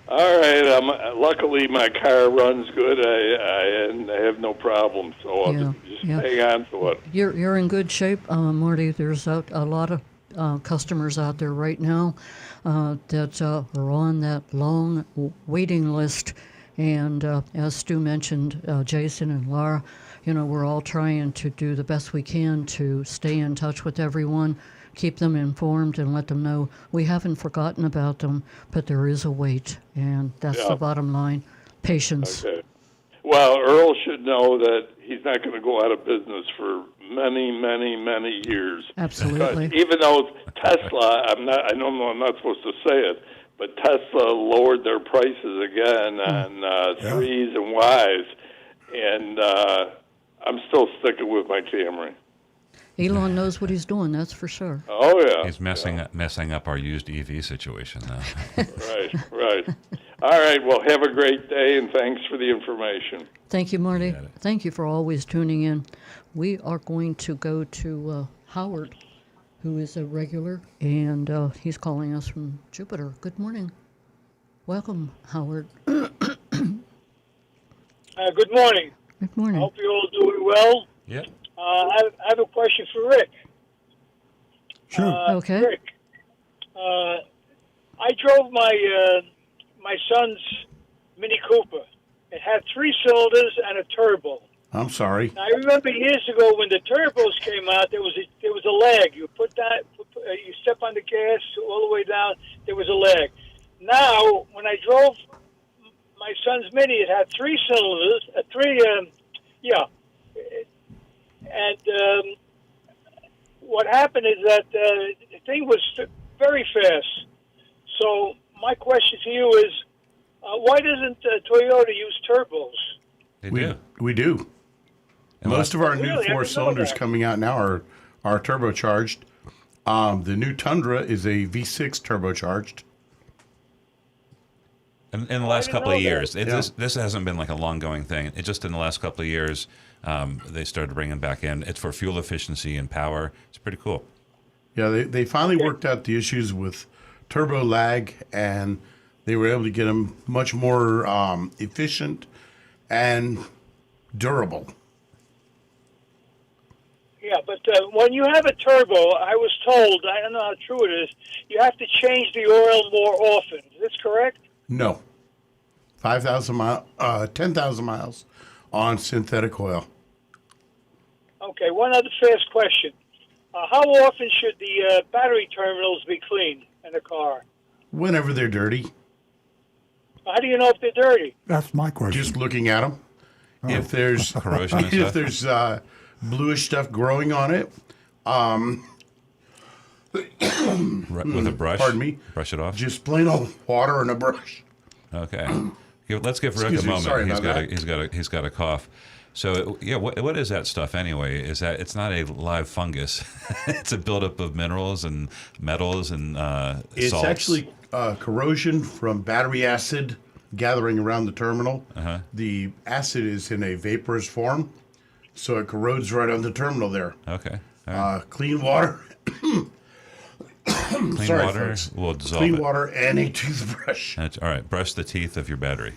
All right. Luckily, my car runs good. I have no problem, so I'll just hang on to it. You're in good shape, Marty. There's a lot of customers out there right now that are on that long waiting list. And as Stu mentioned, Jason and Laura, we're all trying to do the best we can to stay in touch with everyone, keep them informed, and let them know we haven't forgotten about them, but there is a wait, and that's the bottom line. Patience. Okay. Well, Earl should know that he's not going to go out of business for many, many, many years. Absolutely. Because even though Tesla, I know I'm not supposed to say it, but Tesla lowered their prices again on threes and Ys, and I'm still sticking with my Camry. Elon knows what he's doing, that's for sure. Oh yeah, He's messing up our used EV situation now. Right. All right. Well, have a great day, and thanks for the information. Thank you, Marty. Thank you for always tuning in. We are going to go to Howard, who is a regular, and he's calling us from Jupiter. Good morning. Welcome, Howard. Good morning. Good morning. I hope you're all doing well. Yeah. I have a question for Rick. Sure. Okay. Rick, I drove my son's Mini Cooper. It had 3 cylinders and a turbo. I'm sorry. Now, I remember years ago when the turbos came out, there was a lag. You you step on the gas all the way down, there was a lag. Now, when I drove my son's Mini, it had 3 cylinders, and what happened is that the thing was very fast. So my question to you is, why doesn't Toyota use turbos? We do. Most of our new Really? I didn't know 4-cylinders that. coming out now are turbocharged. The new Tundra is a V6 turbocharged. In the last didn't couple know of that. years, Yeah. this hasn't been like a long-going thing. It just in the last couple of years, they started bringing back in. It's for fuel efficiency and power. It's pretty cool. Yeah, they finally worked out the issues with turbo lag, and they were able to get them much more efficient and durable. Yeah, Yeah, but when you have a turbo, I was told, I don't know how true it is, you have to change the oil more often. Is this correct? No. 10,000 miles on synthetic oil. Okay, one other fast question. How often should the battery terminals be cleaned in a car? Whenever they're dirty, How do you know if they're dirty? That's my question. just looking at them. If there's Corrosion and if stuff. there's bluish stuff growing on it, With a brush. pardon me, Brush it off. just plain old water and a brush. Okay. Let's give Rick Excuse a me, moment. sorry about that. He's got a cough. So yeah, what is that stuff anyway? Is that it's not a live fungus? It's a buildup of minerals and metals and It's salts. actually corrosion from battery acid gathering around the terminal. The acid is in a vaporous form, so it corrodes right on the terminal there. Okay. All right. Clean water. Clean sorry, water folks. will dissolve Clean it. water and a toothbrush. All right. Brush the teeth of your battery.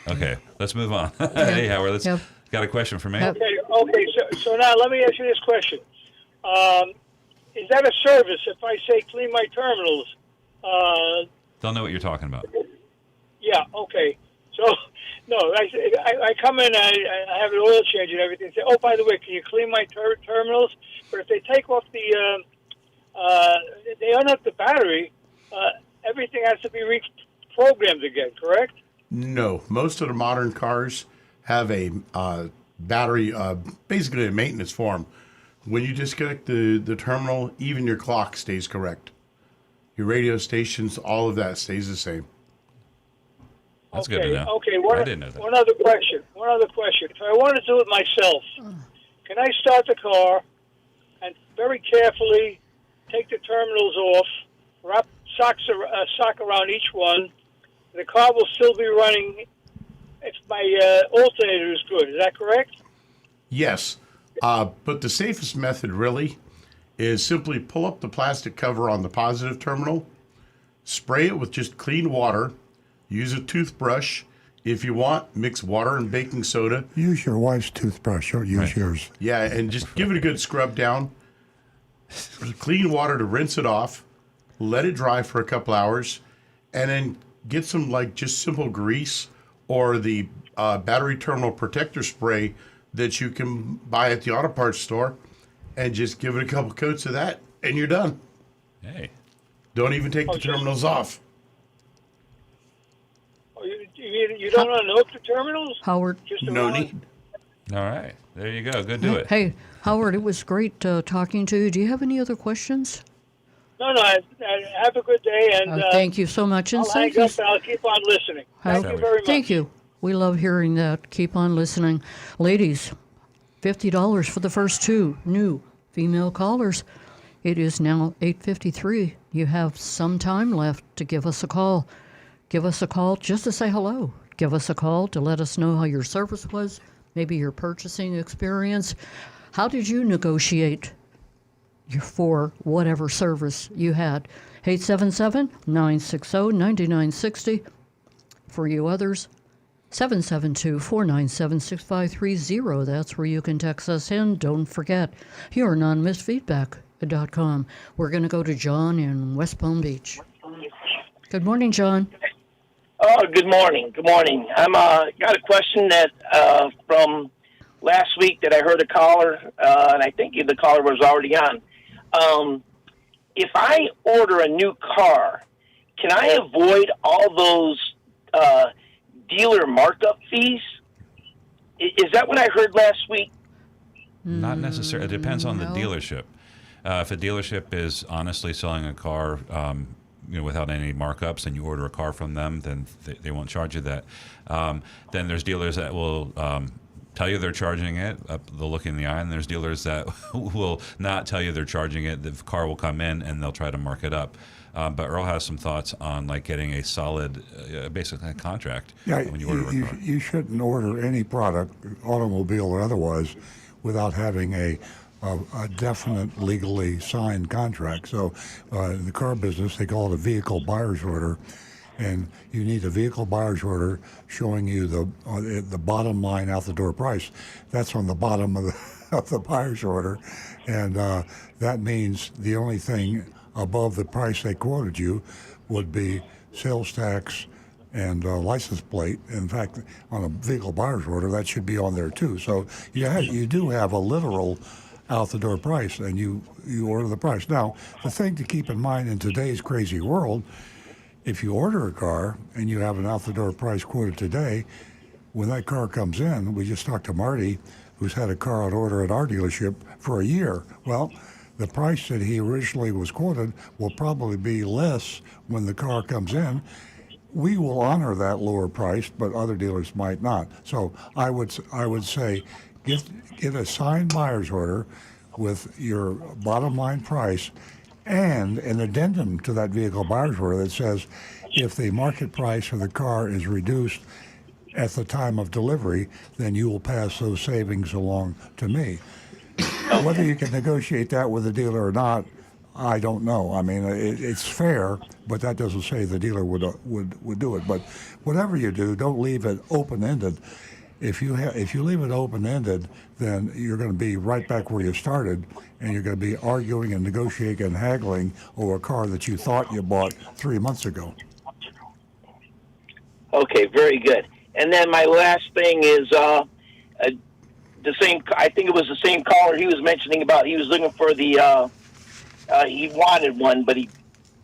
Okay. Let's move on. Hey, Howard. Yep. Got a question for me? Yep. Okay. So now let me ask you this question. Is that a service if I say clean my terminals? They'll know what you're talking about. Yeah, okay. So, no, I come in, I have an oil change and everything. Say, oh, by the way, can you clean my terminals? But if they take off they unhook the battery, everything has to be reprogrammed again, correct? No, most of the modern cars have a battery, basically a maintenance form. When you disconnect the terminal, even your clock stays correct. Your radio stations, all of that stays the same. That's good to know. Okay, I didn't know that. One other question. If I want to do it myself, can I start the car and very carefully take the terminals off, wrap sock around each one? The car will still be running if my alternator is good. Is that correct? Yes, but the safest method really is simply pull up the plastic cover on the positive terminal, spray it with just clean water, use a toothbrush. If you want, mix water and baking soda. Use your wife's toothbrush. Don't use yours. Yeah, and just give it a good scrub down. Clean water to rinse it off. Let it dry for a couple hours, and then get some just simple grease or the battery terminal protector spray that you can buy at the auto parts store, and just give it a couple coats of that, and you're done. Hey. Don't even take the terminals off. Oh, you don't unhook the terminals? Howard. Just No around? need. All right. There you go. Go do it. Hey, Howard, it was great talking to you. Do you have any other questions? No, have a good day. And thank you so much. And I'll hang up and I'll keep on listening. Thank you very much. Thank you. We love hearing that. Keep on listening. Ladies, $50 for the first two new female callers. It is now 8:53. You have some time left to give us a call. Give us a call just to say hello. Give us a call to let us know how your service was, maybe your purchasing experience. How did you negotiate for whatever service you had? 877-960-9960. For you others, 772-497-6530. That's where you can text us in. Don't forget, your anonymousfeedback.com. We're going to go to John in West Palm Beach. Good morning, John. Oh, good morning. Good morning. I'm got a question that from last week that I heard a caller, and I think the caller was already on. If I order a new car, can I avoid all those dealer markup fees? Is that what I heard last week? Not necessarily. It depends on the dealership. If a dealership is honestly selling a car, without any markups, and you order a car from them, then they won't charge you that. Then there's dealers that will tell you they're charging it. They'll look in the eye, and there's dealers that will not tell you they're charging it. The car will come in, and they'll try to mark it up. But Earl has some thoughts on getting a solid, basically a contract when you order a car. You shouldn't order any product, automobile or otherwise, without having a definite legally signed contract. So in the car business, they call it a vehicle buyer's order. and you need a vehicle buyer's order showing you the bottom line out the door price. That's on the bottom of the of the buyer's order, and that means the only thing above the price they quoted you would be sales tax and license plate. In fact, on a vehicle buyer's order, that should be on there too. So you do have a literal out the door price, and you order the price. Now, the thing to keep in mind in today's crazy world, if you order a car and you have an out the door price quoted today, when that car comes in, we just talked to Marty, who's had a car on order at our dealership for a year. Well, the price that he originally was quoted will probably be less when the car comes in. We will honor that lower price, but other dealers might not. So I would say get a signed buyer's order with your bottom line price and an addendum to that vehicle buyer's order that says if the market price of the car is reduced at the time of delivery, then you will pass those savings along to me. Whether you can negotiate that with the dealer or not, I don't know. I mean, it's fair, but that doesn't say the dealer would do it. But whatever you do, don't leave it open-ended. If you leave it open-ended, then you're going to be right back where you started, and you're going to be arguing and negotiating and haggling over a car that you thought you bought 3 months ago. Okay, very good. And then my last thing is the same. I think it was the same caller he was mentioning about. He was looking for the. He wanted one, but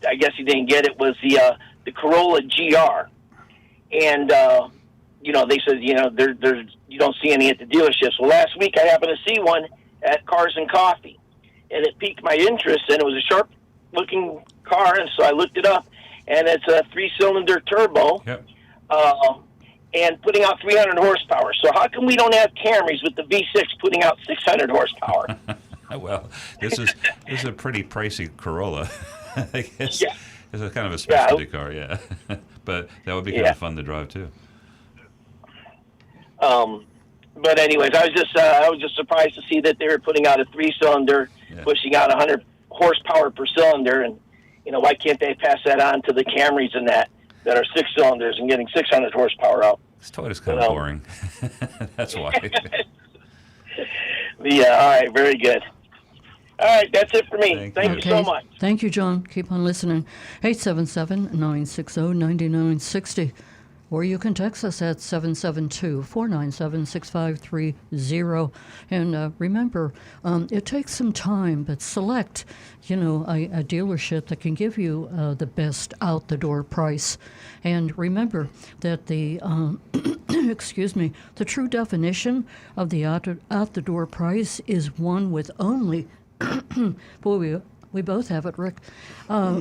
I guess he didn't get it. Was the Corolla GR, and they said there's you don't see any at the dealerships. Well, last week I happened to see one at Cars and Coffee, and it piqued my interest. And it was a sharp-looking car, and so I looked it up, and it's a 3-cylinder turbo. Yep. And putting out 300 horsepower. So how come we don't have Camrys with the V6 putting out 600 horsepower? Well, this is a pretty pricey Corolla. I guess. Yeah. It's a kind of a specialty car, yeah. But that would be kind of fun to drive too. But anyways, I was just surprised to see that they were putting out a 3-cylinder, pushing out 100 horsepower per cylinder, and why can't they pass that on to the Camrys and that are 6 cylinders and getting 600 horsepower out? This Toyota's kind of boring. That's why. Yeah, all right, very good. All right, that's it for me. Thank you so much. Thank you, John. Keep on listening. 877-960-9960. Or you can text us at 772-497-6530. And remember, it takes some time, but select, a dealership that can give you the best out-the-door price. And remember that the, the true definition of the out-the-door price is one with only, boy, we both have it, Rick,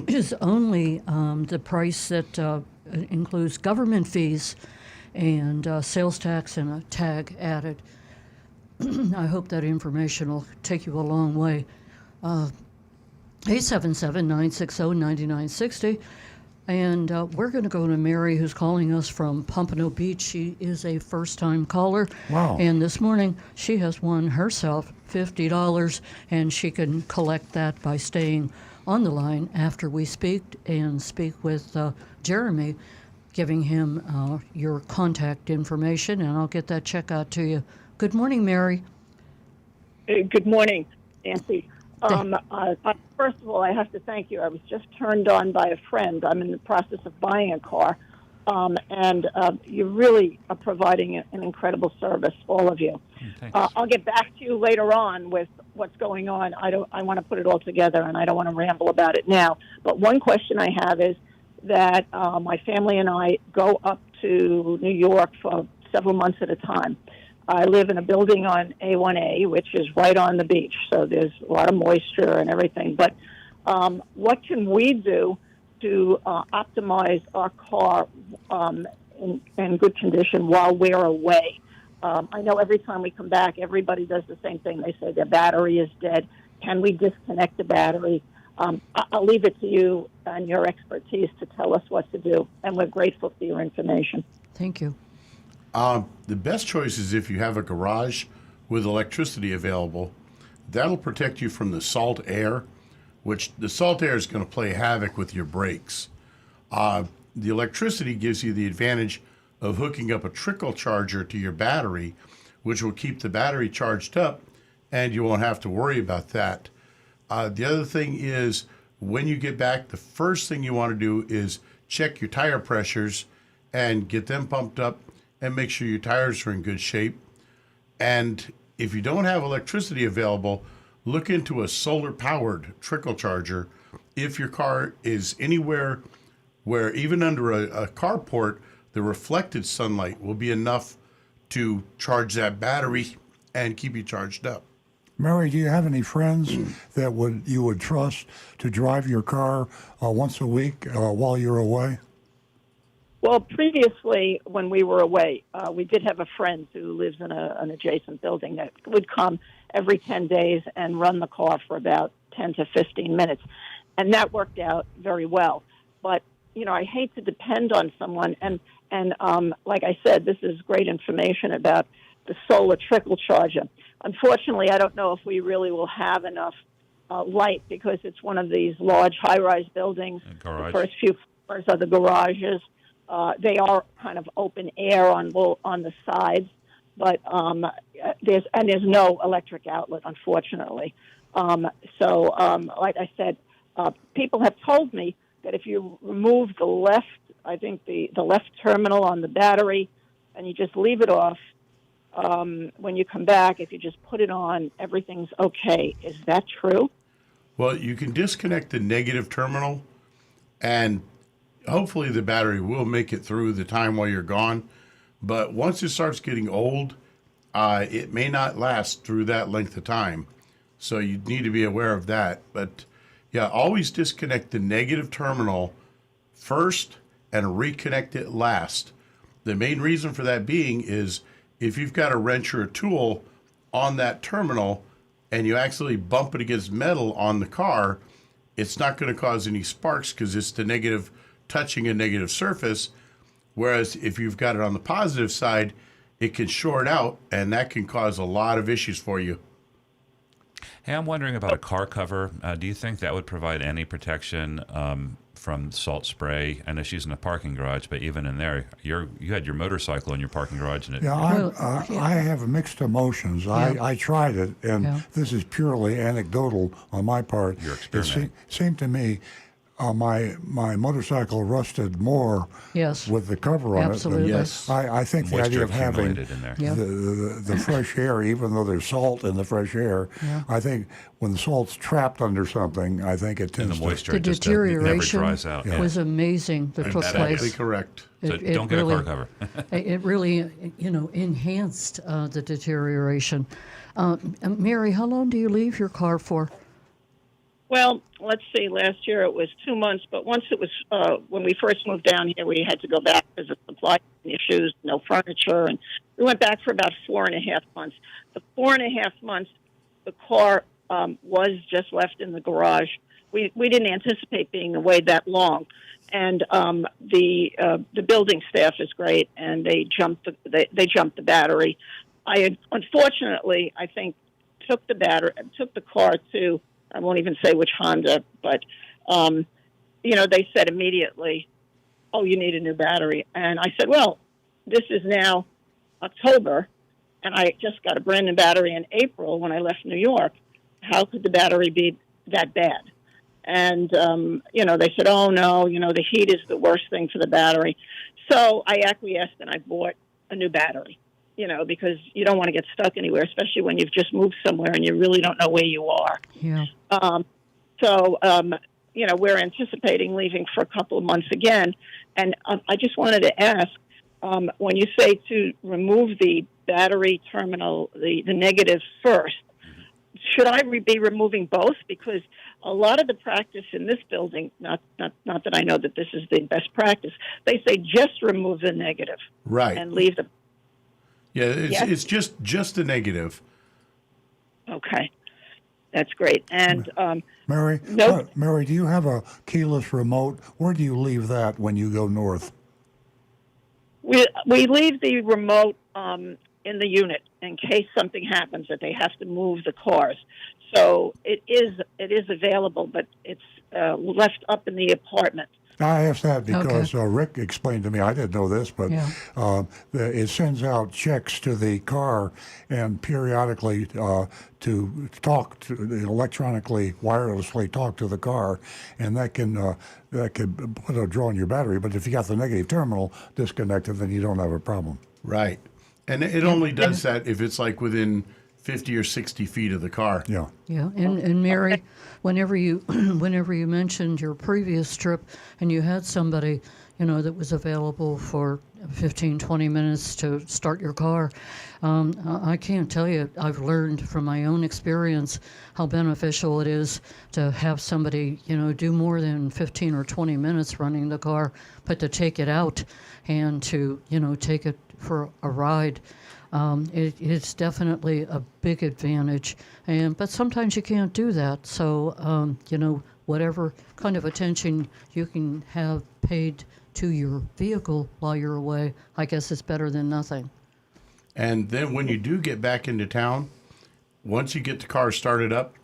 is only the price that includes government fees and sales tax and a tag added. I hope that information will take you a long way. 877-960-9960. And we're going to go to Mary, who's calling us from Pompano Beach. She is a first-time caller. Wow. And this morning, she has won herself $50, and she can collect that by staying on the line after we speak with Jeremy, giving him your contact information, and I'll get that check out to you. Good morning, Mary. Good morning, Nancy. First of all, I have to thank you. I was just turned on by a friend. I'm in the process of buying a car, and you really are providing an incredible service, all of you. I'll get back to you later on with what's going on. I want to put it all together, and I don't want to ramble about it now. But one question I have is that my family and I go up to New York for several months at a time. I live in a building on A1A, which is right on the beach, so there's a lot of moisture and everything. But what can we do to optimize our car in good condition while we're away? I know every time we come back, everybody does the same thing. They say their battery is dead. Can we disconnect the battery? I'll leave it to you and your expertise to tell us what to do, and we're grateful for your information. Thank you. The best choice is if you have a garage with electricity available. That'll protect you from the salt air, which the salt air is going to play havoc with your brakes. the electricity gives you the advantage of hooking up a trickle charger to your battery, which will keep the battery charged up, and you won't have to worry about that. The other thing is, when you get back, the first thing you want to do is check your tire pressures and get them pumped up and make sure your tires are in good shape. And if you don't have electricity available, look into a solar-powered trickle charger. If your car is anywhere where even under a carport, the reflected sunlight will be enough to charge that battery and keep you charged up. Mary, do you have any friends that you would trust to drive your car once a week while you're away? Well, previously, when we were away, we did have a friend who lives in an adjacent building that would come every 10 days and run the car for about 10 to 15 minutes. And that worked out very well. But, you know, I hate to depend on someone. And like I said, this is great information about the solar trickle charger. Unfortunately, I don't know if we really will have enough light because it's one of these large high-rise buildings. The first few floors are the garages. They are kind of open air on the sides, but there's no electric outlet, unfortunately. Like I said, people have told me that if you remove the left, I think the left terminal on the battery, and you just leave it off, when you come back, if you just put it on, everything's okay. Is that true? Well, you can disconnect the negative terminal, and hopefully the battery will make it through the time while you're gone. But once it starts getting old, it may not last through that length of time. So you need to be aware of that. But yeah, always disconnect the negative terminal first and reconnect it last. The main reason for that being is if you've got a wrench or a tool on that terminal and you actually bump it against metal on the car, it's not going to cause any sparks because it's the negative touching a negative surface. Whereas if you've got it on the positive side, it can short out, and that can cause a lot of issues for you. Hey, I'm wondering about a car cover. Do you think that would provide any protection from salt spray? I know she's in a parking garage, but even in there, you had your motorcycle in your parking garage, and I have mixed emotions. Yeah. I tried it, and this is purely anecdotal on my part. You're experimenting. It seemed to me my motorcycle rusted more with the cover on Absolutely. it. Yes. I think the idea of having in there. the fresh air, even though there's salt in the fresh air, I think when the salt's trapped under something, I think it tends the moisture The just deterioration never dries out. was amazing that took Exactly place. correct. So don't get a car cover. It really, enhanced the deterioration. Mary, how long do you leave your car for? Well, let's see. Last year it was 2 months, but once it was when we first moved down here, we had to go back because of supply issues, no furniture, and we went back for about 4.5 months. The 4.5 months, the car was just left in the garage. We didn't anticipate being away that long, and the building staff is great, and they jumped the battery. Unfortunately, I think took the car to. I won't even say which Honda, but, they said immediately, oh, you need a new battery. And I said, well, this is now October, and I just got a brand new battery in April when I left New York. How could the battery be that bad? And, they said, oh, no, the heat is the worst thing for the battery. So I acquiesced and I bought a new battery. Because you don't want to get stuck anywhere, especially when you've just moved somewhere and you really don't know where you are. Yeah. We're anticipating leaving for a couple of months again. And I just wanted to ask, when you say to remove the battery terminal, the negative first, should I be removing both? Because a lot of the practice in this building, not that I know that this is the best practice, they say just remove the negative. Right. And leave the... Yeah, it's just a negative. Okay, that's great. And Mary, Mary, do you have a keyless remote? Where do you leave that when you go north? we leave the remote in the unit in case something happens that they have to move the cars. So it is available, but it's left up in the apartment. I asked that because Rick explained to me, I didn't know this, but it sends out checks to the car and periodically to talk to electronically, wirelessly talk to the car, and that can put a draw on your battery. But if you got the negative terminal disconnected, then you don't have a problem. Right. And it only does that if it's like within 50 or 60 feet of the car. Yeah. Yeah, and Mary, whenever you mentioned your previous trip and you had somebody, that was available for 15, 20 minutes to start your car, I can't tell you, I've learned from my own experience how beneficial it is to have somebody, do more than 15 or 20 minutes running the car, but to take it out and to, take it for a ride. It's definitely a big advantage, but sometimes you can't do that. So, whatever kind of attention you can have paid to your vehicle while you're away, I guess it's better than nothing. And then when you do get back into town, once you get the car started up,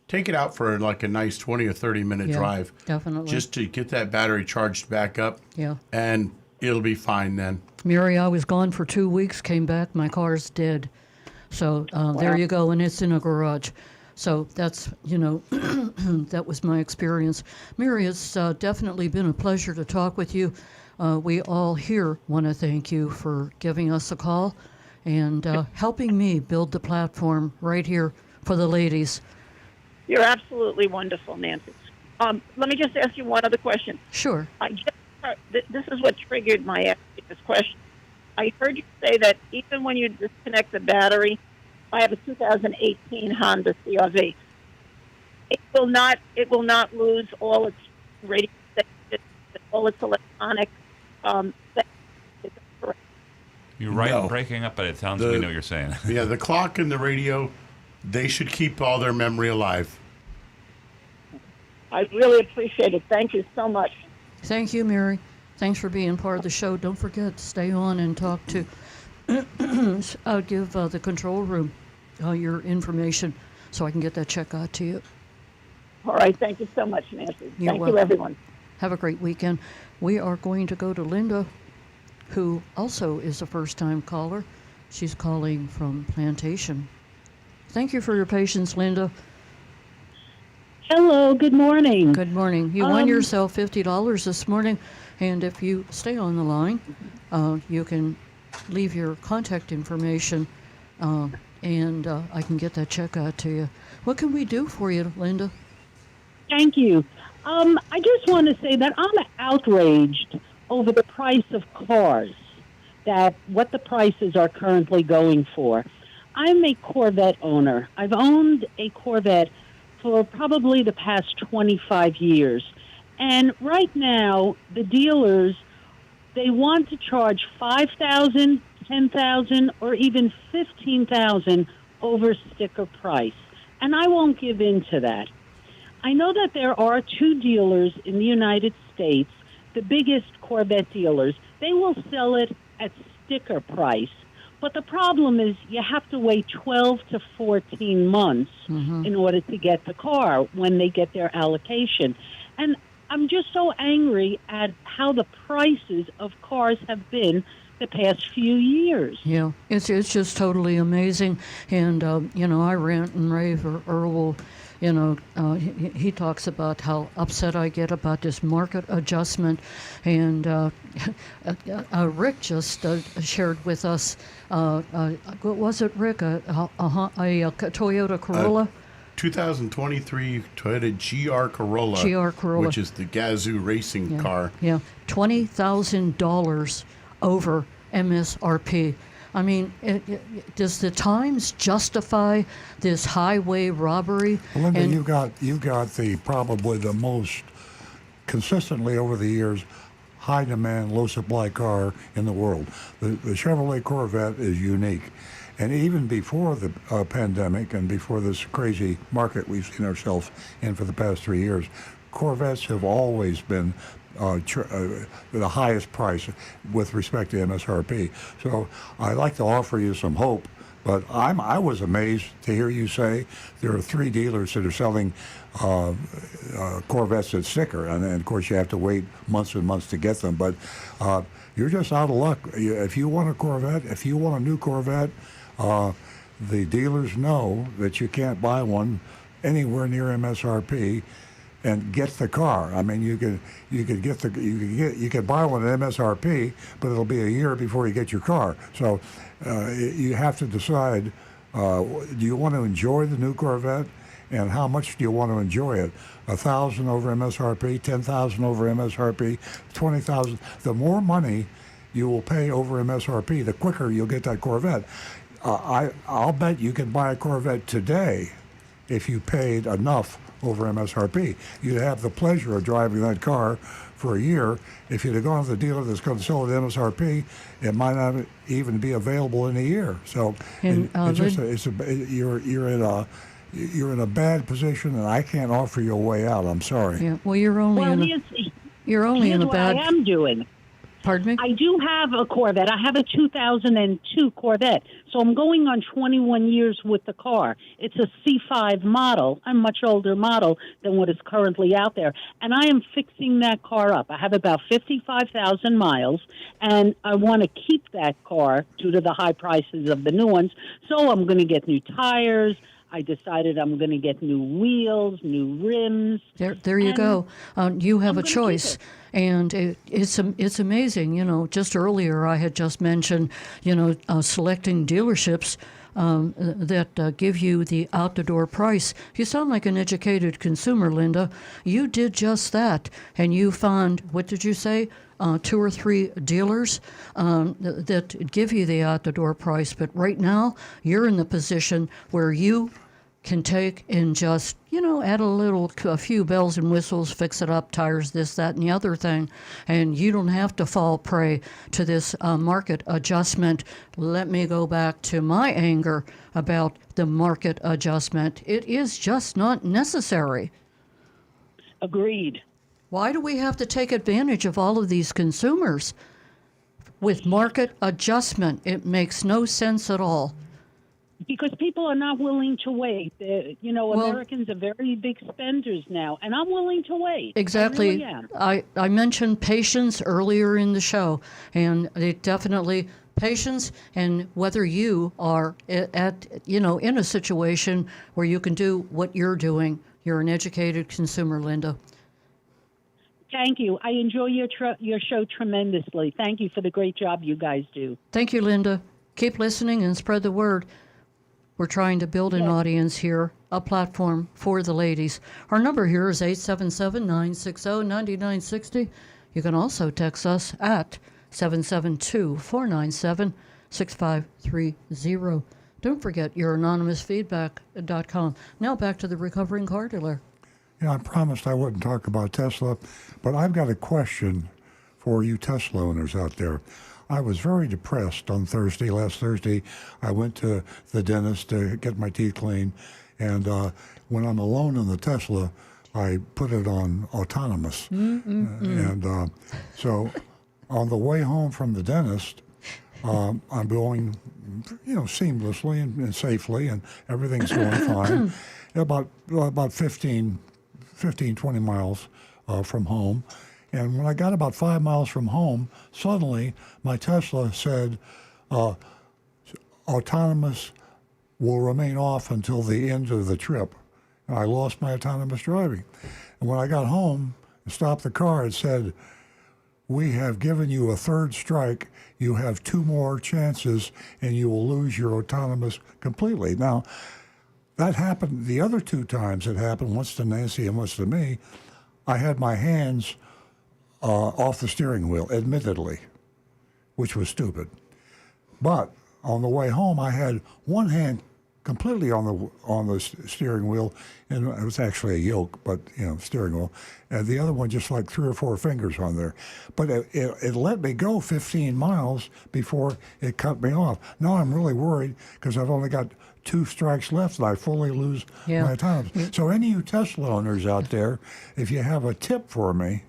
take it out for like a nice 20 or 30 minute drive. Definitely. Just to get that battery charged back up. Yeah. And it'll be fine then. Mary, I was gone for 2 weeks, came back, my car's dead. So there you go, and it's in a garage. So that's, that was my experience. Mary, it's definitely been a pleasure to talk with you. We all here want to thank you for giving us a call and helping me build the platform right here for the ladies. You're absolutely wonderful, Nancy. Let me just ask you one other question. Sure. This is what triggered my asking this question. I heard you say that even when you disconnect the battery, I have a 2018 Honda CRV. It will not lose all its radio stations, all its electronic. You're right, breaking up, but it sounds we know what you're saying. Yeah, the clock and the radio, they should keep all their memory alive. I really appreciate it. Thank you so much. Thank you, Mary. Thanks for being part of the show. Don't forget to stay on and talk to, I'll give the control room your information so I can get that check out to you. All right. Thank you so much, Nancy. You're Thank welcome. you, everyone. Have a great weekend. We are going to go to Linda, who also is a first-time caller. She's calling from Plantation. Thank you for your patience, Linda. Hello, good morning. Good morning. You won yourself $50 this morning, and if you stay on the line, you can leave your contact information, and I can get that check out to you. What can we do for you, Linda? Thank you. I just want to say that I'm outraged over the price of cars, what the prices are currently going for. I'm a Corvette owner. I've owned a Corvette for probably the past 25 years. And right now, the dealers, they want to charge $5,000, $10,000, or even $15,000 over sticker price. And I won't give in to that. I know that there are two dealers in the United States, the biggest Corvette dealers. They will sell it at sticker price. But the problem is you have to wait 12 to 14 months in order to get the car when they get their allocation. And I'm just so angry at how the prices of cars have been the past few years. Yeah, it's just totally amazing. And, I rant and rave, or Earl will, he talks about how upset I get about this market adjustment. And Rick just shared with us, what was it, Rick? A Toyota Corolla? 2023 Toyota GR Corolla. Which is the Gazoo racing car. Yeah, $20,000 over MSRP. I mean, does the Times justify this highway robbery? Well, Linda, you got the probably the most consistently over the years high demand, low supply car in the world. The Chevrolet Corvette is unique. And even before the pandemic and before this crazy market we've seen ourselves in for the past 3 years, Corvettes have always been the highest price with respect to MSRP. So I'd like to offer you some hope But I was amazed to hear you say there are 3 dealers that are selling Corvettes that sticker, and of course you have to wait months and months to get them. But you're just out of luck. If you want a Corvette, if you want a new Corvette, the dealers know that you can't buy one anywhere near MSRP and get the car. I mean, you could buy one at MSRP, but it'll be a year before you get your car. So you have to decide: do you want to enjoy the new Corvette, and how much do you want to enjoy it? $1,000 over MSRP, $10,000 over MSRP, $20,000. The more money you will pay over MSRP, the quicker you'll get that Corvette. I'll bet you could buy a Corvette today if you paid enough over MSRP. You'd have the pleasure of driving that car for a year. If you'd have gone to the dealer that's going to sell it at MSRP, it might not even be available in a year. So you're in a bad position, and I can't offer you a way out. I'm sorry. Yeah. Well, you're only in a bad. What I am doing. Pardon me? I do have a Corvette. I have a 2002 Corvette. So I'm going on 21 years with the car. It's a C5 model, a much older model than what is currently out there. And I am fixing that car up. I have about 55,000 miles, and I want to keep that car due to the high prices of the new ones. So I'm going to get new tires. I decided I'm going to get new wheels, new rims. There you go. You have a choice. And it's amazing. You know, just earlier I had just mentioned, selecting dealerships that give you the out-the-door price. You sound like an educated consumer, Linda. You did just that. And you found, what did you say, 2 or 3 dealers that give you the out-the-door price. But right now, you're in the position where you can take and just, add a few bells and whistles, fix it up, tires, this, that, and the other thing, and you don't have to fall prey to this market adjustment. Let me go back to my anger about the market adjustment. It is just not necessary. Agreed. Why do we have to take advantage of all of these consumers with market adjustment? It makes no sense at all. Because people are not willing to wait. Americans are very big spenders now, and I'm willing to wait. Exactly. I really am. I mentioned patience earlier in the show, and it definitely patience, and whether you are in a situation where you can do what you're doing. You're an educated consumer, Linda. Thank you. I enjoy your show tremendously. Thank you for the great job you guys do. Thank you, Linda. Keep listening and spread the word. We're trying to build an audience here, a platform for the ladies. Our number here is 877-960-9960. You can also text us at 772-497-6530. Don't forget your anonymousfeedback.com. Now back to the recovering car dealer. I promised I wouldn't talk about Tesla, but I've got a question for you Tesla owners out there. I was very depressed on last Thursday. I went to the dentist to get my teeth cleaned, and when I'm alone in the Tesla, I put it on autonomous. And so on the way home from the dentist, I'm going, seamlessly and safely, and everything's going fine. About 15, 20 miles from home. And when I got about 5 miles from home, suddenly my Tesla said, autonomous will remain off until the end of the trip. And I lost my autonomous driving. And when I got home and stopped the car, it said, we have given you a third strike. You have 2 more chances, and you will lose your autonomous completely. Now, that happened the other 2 times. It happened once to Nancy and once to me. I had my hands off the steering wheel, admittedly, which was stupid. But on the way home, I had one hand completely on the steering wheel, and it was actually a yoke, but steering wheel, and the other one just like 3 or 4 fingers on there. But it let me go 15 miles before it cut me off. Now I'm really worried because I've only got 2 strikes left and I fully lose my autonomous. So any of you Tesla owners out there, if you have a tip for me,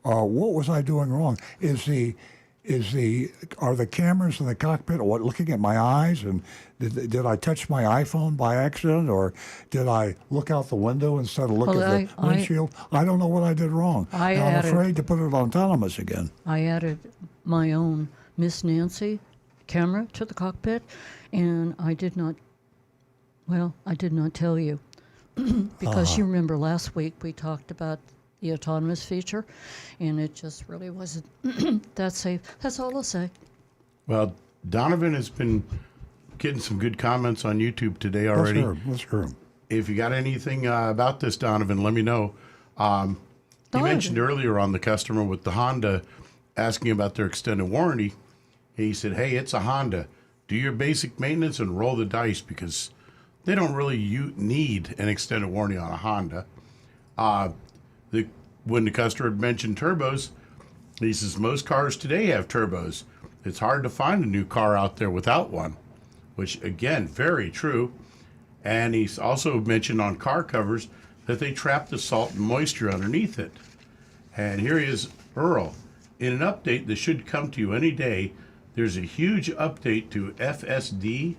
what was I doing wrong? Is the are the cameras in the cockpit looking at my eyes, and did I touch my iPhone by accident, or did I look out the window instead of look at the windshield? I don't know what I did wrong. I'm afraid to put it autonomous again. I added my own Miss Nancy camera to the cockpit, and I did not tell you because you remember last week we talked about the autonomous feature, and it just really wasn't that safe. That's all I'll say. Well, Donovan has been getting some good comments on YouTube today already. Let's hear him. If you got anything about this, Donovan, let me know. You mentioned earlier on the customer with the Honda asking about their extended warranty. He said, hey, it's a Honda. Do your basic maintenance and roll the dice, because they don't really need an extended warranty on a Honda. When the customer had mentioned turbos, he says most cars today have turbos. It's hard to find a new car out there without one, which, again, very true. And he's also mentioned on car covers that they trap the salt and moisture underneath it. And here he is, Earl. In an update that should come to you any day, there's a huge update to FSD.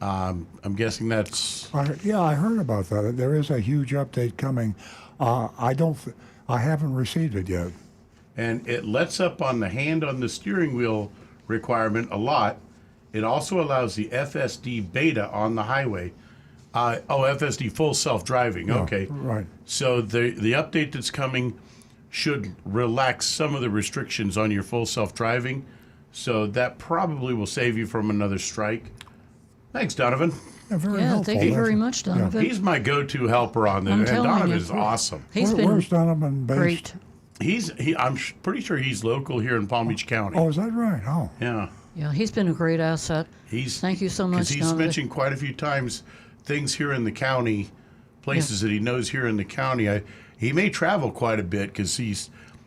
I'm guessing that's... I heard about that. There is a huge update coming. I haven't received it yet. And it lets up on the hand on the steering wheel requirement a lot. It also allows the FSD beta on the highway. FSD full self-driving. Yeah, okay. Right. So the update that's coming should relax some of the restrictions on your full self-driving. So that probably will save you from another strike. Thanks, Donovan. Very helpful. Thank you very much, Donovan. He's my go-to helper on this, and Donovan is awesome. Where's Donovan based? Great. I'm pretty sure he's local here in Palm Beach County. Oh, is that right? Oh. Yeah. Yeah, he's been a great asset. Thank you so much, because he's Donovan. mentioned quite a few times things here in the county, places that he knows here in the county. He may travel quite a bit because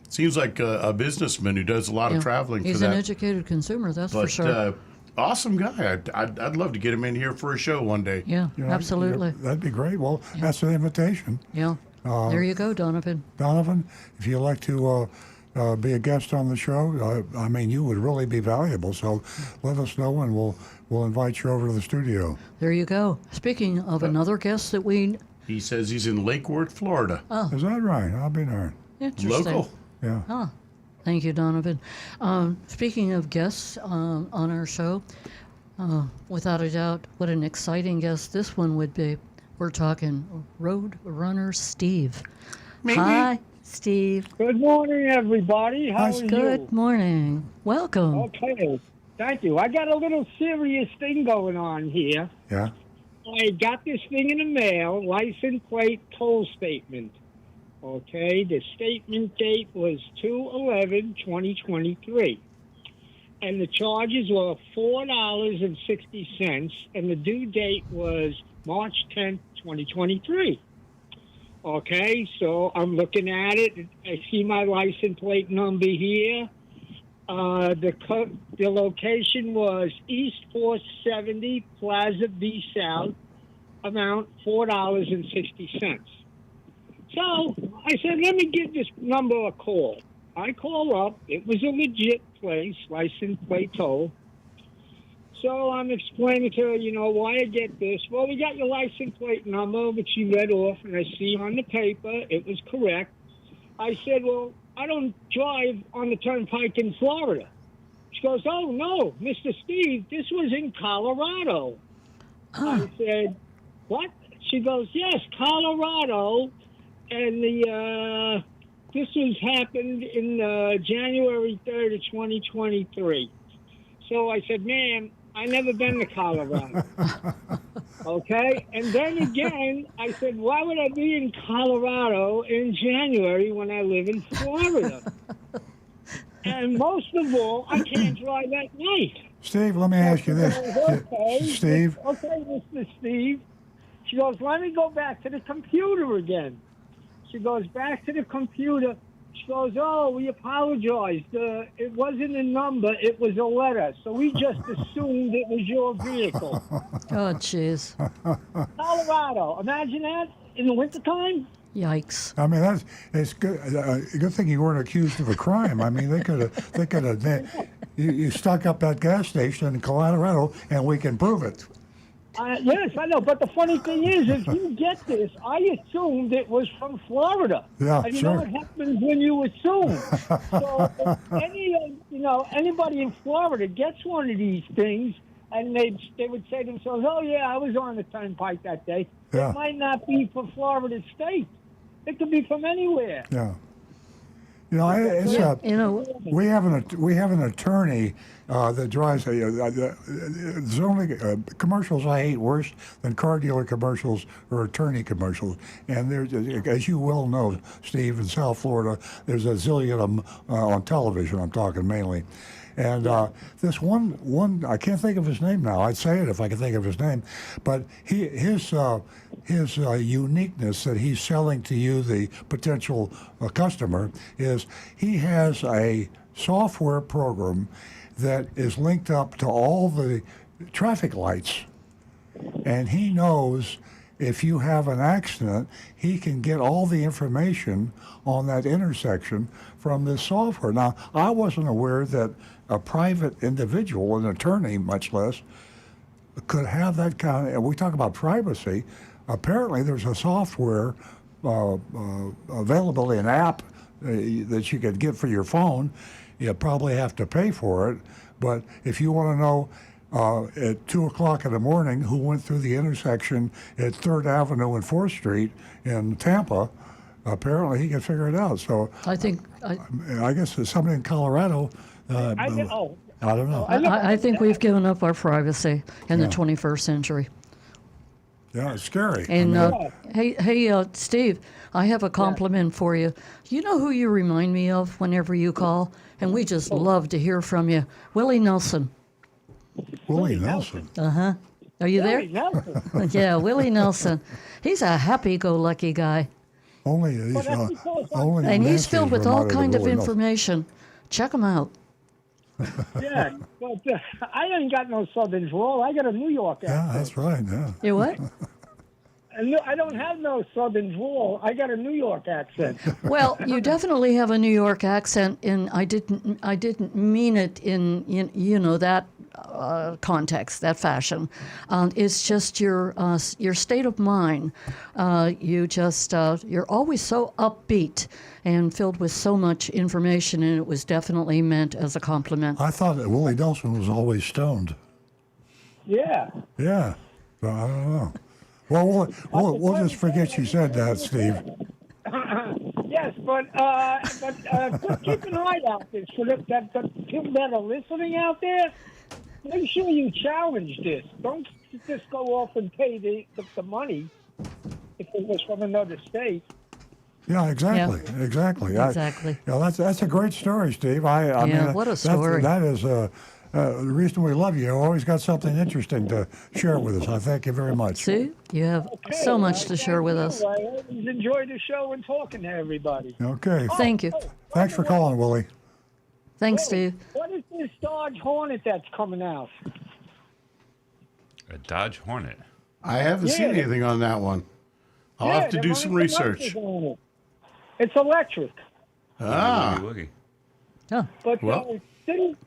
seems like a businessman who does a lot of traveling. He's an educated consumer, that's for sure. Awesome guy. I'd love to get him in here for a show one day. Yeah, absolutely. That'd be great. Well, that's an invitation. Yeah. There you go, Donovan. Donovan, if you'd like to be a guest on the show, you would really be valuable. So let us know, and we'll invite you over to the studio. There you go. Speaking of another guest that we... He says he's in Lake Worth, Florida. Oh. Is that right? I'll be darned. Interesting. Local. Yeah. Huh. Thank you, Donovan. Speaking of guests on our show, without a doubt, what an exciting guest this one would be. We're talking Road Runner Steve. Maybe. Hi, Steve. Good morning, everybody. How are you? Good morning. Welcome. Okay. Thank you. I got a little serious thing going on here. Yeah. I got this thing in the mail, license plate toll statement. Okay, the statement date was 2/11/2023. And the charges were $4.60, and the due date was March 10th, 2023. Okay, so I'm looking at it. I see my license plate number here. The location was East 470 Plaza B South, amount $4.60. So I said, let me give this number a call. I call up. It was a legit place, license plate toll. So I'm explaining to her, why I get this. Well, we got your license plate number, which she read off, and I see on the paper it was correct. I said, well, I don't drive on the turnpike in Florida. She goes, oh, no, Mr. Steve, this was in Colorado. I said, what? She goes, yes, Colorado. And this happened in January 3rd of 2023. So I said, ma'am, I never been to Colorado. Okay? And then again, I said, why would I be in Colorado in January when I live in Florida? And most of all, I can't drive at night. Steve, let me ask you this. Okay, Steve? Okay, Mr. Steve. She goes, let me go back to the computer again. She goes back to the computer. She goes, oh, we apologize. It wasn't a number. It was a letter. So we just assumed it was your vehicle. Oh, jeez. Colorado. Imagine that in the wintertime. Yikes. I mean, it's good. Good thing you weren't accused of a crime. I mean, they could have. you stuck up that gas station in Colorado, and we can prove it. Yes, I know. But the funny thing is, if you get this, I assumed it was from Florida. Yeah, and you sure. know what happens when you assume. So if anybody in Florida gets one of these things, and they would say to themselves, "Oh yeah, I was on the turnpike that day." Yeah. It might not be from Florida State. It could be from anywhere. Yeah. You know, we have an attorney that drives there's only commercials I hate worse than car dealer commercials or attorney commercials. And there's, as you well know, Steve, in South Florida, there's a zillion of them on television. I'm talking mainly. And this one, I can't think of his name now. I'd say it if I could think of his name, but his uniqueness that he's selling to you, the potential customer, is he has a software program that is linked up to all the traffic lights, and he knows if you have an accident, he can get all the information on that intersection from this software. Now, I wasn't aware that a private individual, an attorney much less, could have that kind of, and we talk about privacy. Apparently there's a software available, an app that you could get for your phone. You probably have to pay for it, but if you want to know at 2 o'clock in the morning who went through the intersection at 3rd Avenue and 4th Street in Tampa, apparently he can figure it out. So I think I guess there's somebody in Colorado. I don't know. I think we've given up our privacy in the 21st century. Yeah, it's scary. And hey, Steve, I have a compliment for you. You know who you remind me of whenever you call, and we just love to hear from you, Willie Nelson. Willie Nelson. Uh-huh. Are you there? Willie Nelson. Yeah, Willie Nelson. He's a happy-go-lucky guy. Only and he's filled with all kind of information. Check him out. Yeah, but I ain't got no Southern drawl. I got a New York accent. Yeah, that's right. Yeah. You what? I don't have no Southern drawl. I got a New York accent. Well, you definitely have a New York accent, and I didn't mean it in that context, that fashion. It's just your state of mind. You're always so upbeat and filled with so much information, and it was definitely meant as a compliment. I thought that Willie Nelson was always stoned. Yeah. Yeah. So I don't know. Well, we'll just forget you said that, Steve. Yes, but keep an eye out there for the people that are listening out there. Make sure you challenge this. Don't just go off and pay the money if it was from another state. Yeah, exactly. Yeah. Exactly. Exactly. That's a great story, Steve. I mean, what a story. That is the reason we love you. You always got something interesting to share with us. I thank you very much. See, you have so much to share with us. I always enjoy the show and talking to everybody. Okay. Thank you. Thanks for calling, Willie. Thanks, Steve. What is this Dodge Hornet that's coming out? A Dodge Hornet. I haven't seen anything on that one. I'll have to do some research. It's electric. Ah. Yeah. But Well.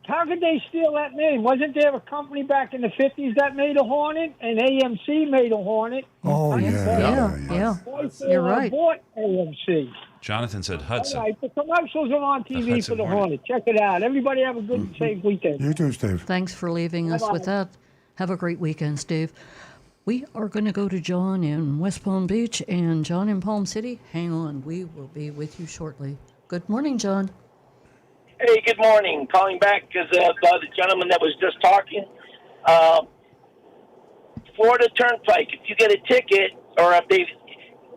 how could they steal that name? Wasn't there a company back in the 50s that made a Hornet, and AMC made a Hornet? Oh, Yeah. You're right. Bought AMC. Jonathan said Hudson. All right, the commercials are on TV for the Hornet. Check it out. Everybody have a good and safe weekend. You too, Steve. Thanks for leaving us with that. Have a great weekend, Steve. We are going to go to John in West Palm Beach and John in Palm City. Hang on. We will be with you shortly. Good morning, John. Hey, good morning. Calling back because the gentleman that was just talking. Florida Turnpike, if you get a ticket or if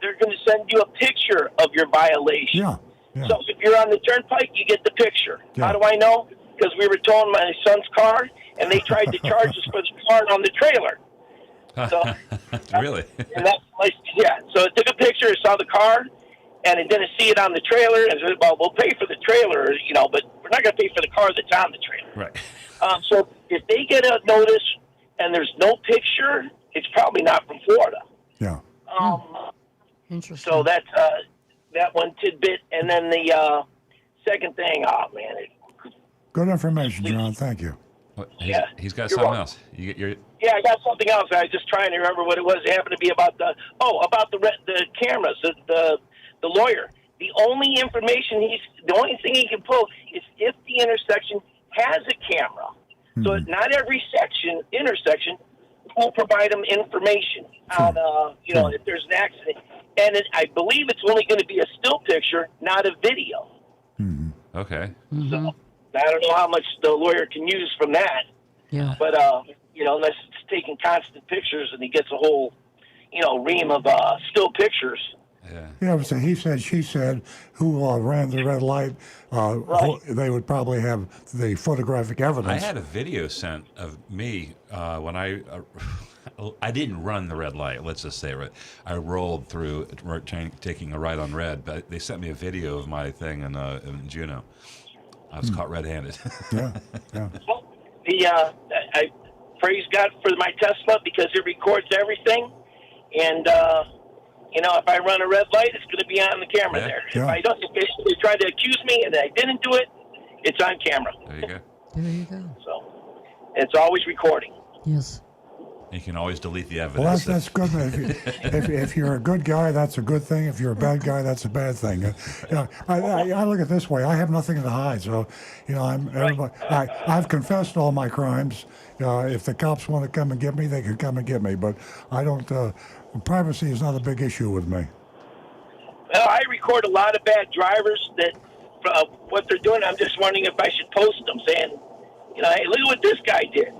they're going to send you a picture of your violation. Yeah. So if you're on the Turnpike, you get the picture. Yeah. How do I know? Because we were towing my son's car, and they tried to charge us for the car on the trailer. So, Really? And so I took a picture, saw the car, and I didn't see it on the trailer. And said, well, we'll pay for the trailer, but we're not going to pay for the car that's on the trailer. Right. So if they get a notice and there's no picture, it's probably not from Florida. Yeah. Interesting. So that's that one tidbit. And then the second thing, Good information, John. Thank you. He's got You're something welcome. else. You're, Yeah, I got something else. I was just trying to remember what it was. It happened to be about the cameras. The lawyer. The only thing he can pull is if the intersection has a camera. So not every intersection will provide them information on if there's an accident. And I believe it's only going to be a still picture, not a video. okay. So I don't know how much the lawyer can use from that. Yeah. But unless it's taking constant pictures and he gets a whole, ream of still pictures. Yeah, so he said, she said, who ran the red light, they would probably have the photographic evidence. I had a video sent of me when I didn't run the red light, let's just say. I rolled through taking a right on red, but they sent me a video of my thing in Juneau. I was caught red-handed. Yeah. I praise God for my Tesla because it records everything. And, if I run a red light, it's going to be on the camera there. Yeah. If I don't, if they try to accuse me and I didn't do it, it's on camera. There you go. There you go. So it's always recording. Yes. You can always delete the Well, evidence. that's good. If you're a good guy, that's a good thing. If you're a bad guy, that's a bad thing. I look at it this way. I have nothing to hide, so I've confessed all my crimes. If the cops want to come and get me, they can come and get me. But I don't. Privacy is not a big issue with me. Well, I record a lot of bad drivers that what they're doing. I'm just wondering if I should post them, saying, hey, look at what this guy did.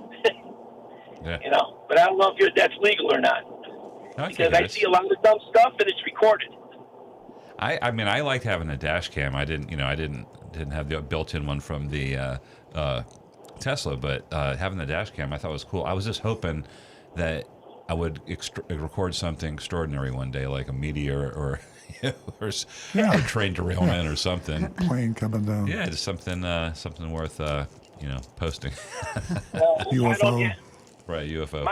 Yeah. But I don't know if that's legal or not. Because I see a lot of dumb stuff and it's recorded. I mean, I liked having a dash cam. I didn't have the built-in one from the Tesla, but having the dash cam I thought was cool. I was just hoping that I would record something extraordinary one day, like a meteor or a train derailment or something. Plane coming down. Yeah, just something worth posting. UFO. Right, UFO.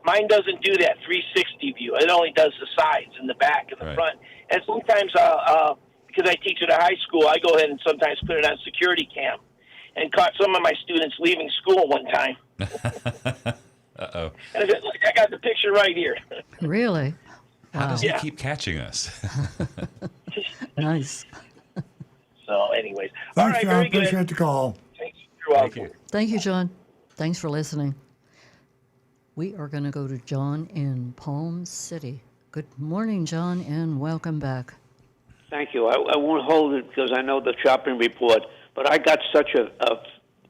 Mine doesn't do that 360 view. It only does the sides and the back and the front. And sometimes, because I teach at a high school, I go ahead and sometimes put it on security cam, and caught some of my students leaving school one time. Uh-oh. And I got the picture right here. Really? How does he keep catching us? Nice. So, anyways. Thanks, all right, John. very good. Appreciate the call. Thank you. You're welcome. Thank you, John. Thanks for listening. We are going to go to John in Palm City. Good morning, John, and welcome back. Thank you. I won't hold it because I know the shopping report, but I got such a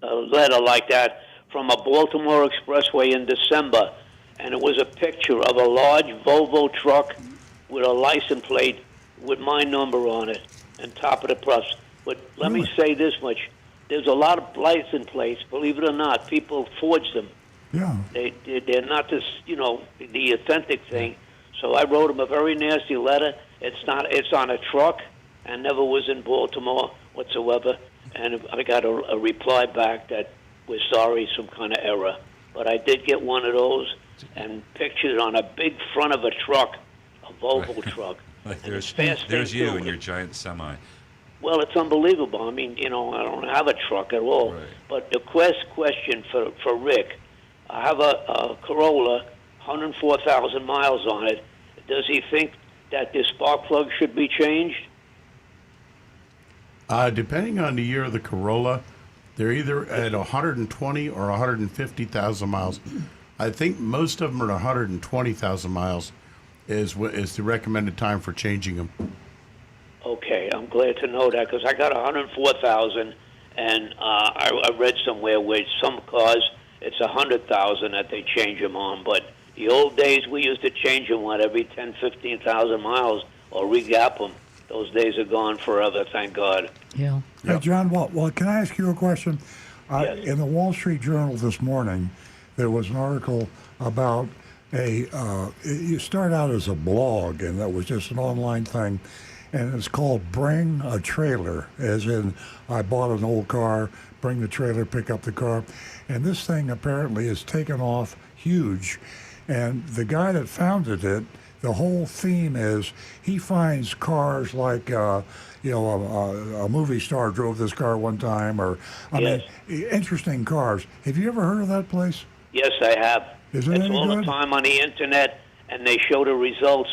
letter like that from a Baltimore expressway in December, and it was a picture of a large Volvo truck with a license plate with my number on it and top of the press. But let me say this much. There's a lot of license plates, believe it or not. People forge them. Yeah. They're not this, the authentic thing. So I wrote him a very nasty letter. It's on a truck and never was in Baltimore whatsoever. And I got a reply back that we're sorry, some kind of error. But I did get one of those and pictured on a big front of a truck, a Volvo truck. Like there's you and your giant semi. Well, it's unbelievable. I mean, I don't have a truck at all. Right. But the question for Rick, I have a Corolla, 104,000 miles on it. Does he think that this spark plug should be changed? Depending on the year of the Corolla, they're either at 120 or 150,000 miles. I think most of them are at 120,000 miles is the recommended time for changing them. Okay, I'm glad to know that because I got 104,000, and I read somewhere where some cars it's 100,000 that they change them on. But the old days we used to change them every 10, 15,000 miles or regap them. Those days are gone forever, thank God. Yeah. Hey, John, well, can I ask you a question? Yes. In the Wall Street Journal this morning, there was an article about you start out as a blog, and that was just an online thing, and it's called Bring a Trailer, as in I bought an old car, bring the trailer, pick up the car. And this thing apparently has taken off huge. And the guy that founded it, the whole theme is he finds cars like, a movie star drove this car one time, or, I mean, interesting cars. Have you ever heard of that place? Yes, I have. Is it It's any all good? the time on the internet, and they show the results,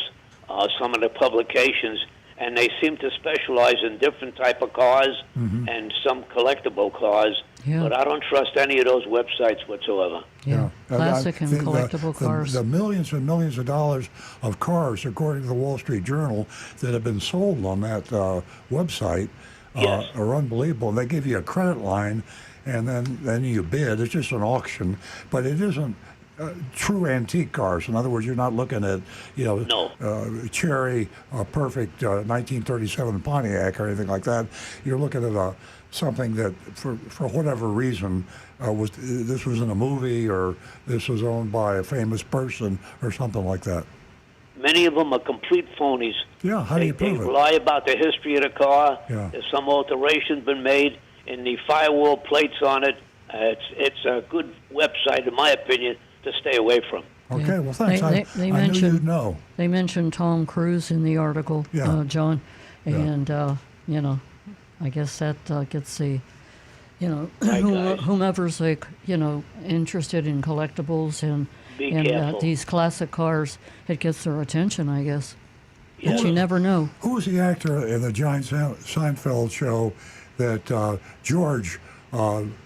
some of the publications, and they seem to specialize in different type of cars and some collectible cars. Yeah. But I don't trust any of those websites whatsoever. Yeah, classic and collectible cars. The millions and millions of dollars of cars, according to the Wall Street Journal, that have been sold on that website are unbelievable. And they give you a credit line, and then you bid. It's just an auction, but it isn't true antique cars. In other words, you're not looking at cherry perfect 1937 Pontiac or anything like that. You're looking at something that for whatever reason this was in a movie, or this was owned by a famous person or something like that. Many of them are complete phonies. Yeah, how do you prove They it? lie about the history of the car. Yeah. There's some alterations been made in the firewall plates on it. It's a good website, in my opinion, to stay away from. Okay, well, thanks. They I knew you'd mentioned know. They mentioned Tom Cruise in the article, John, and I guess that gets the, whomever's interested in collectibles and these classic cars, it gets their attention, I guess. Yeah. But you never know. Who was the actor in the John Seinfeld show that George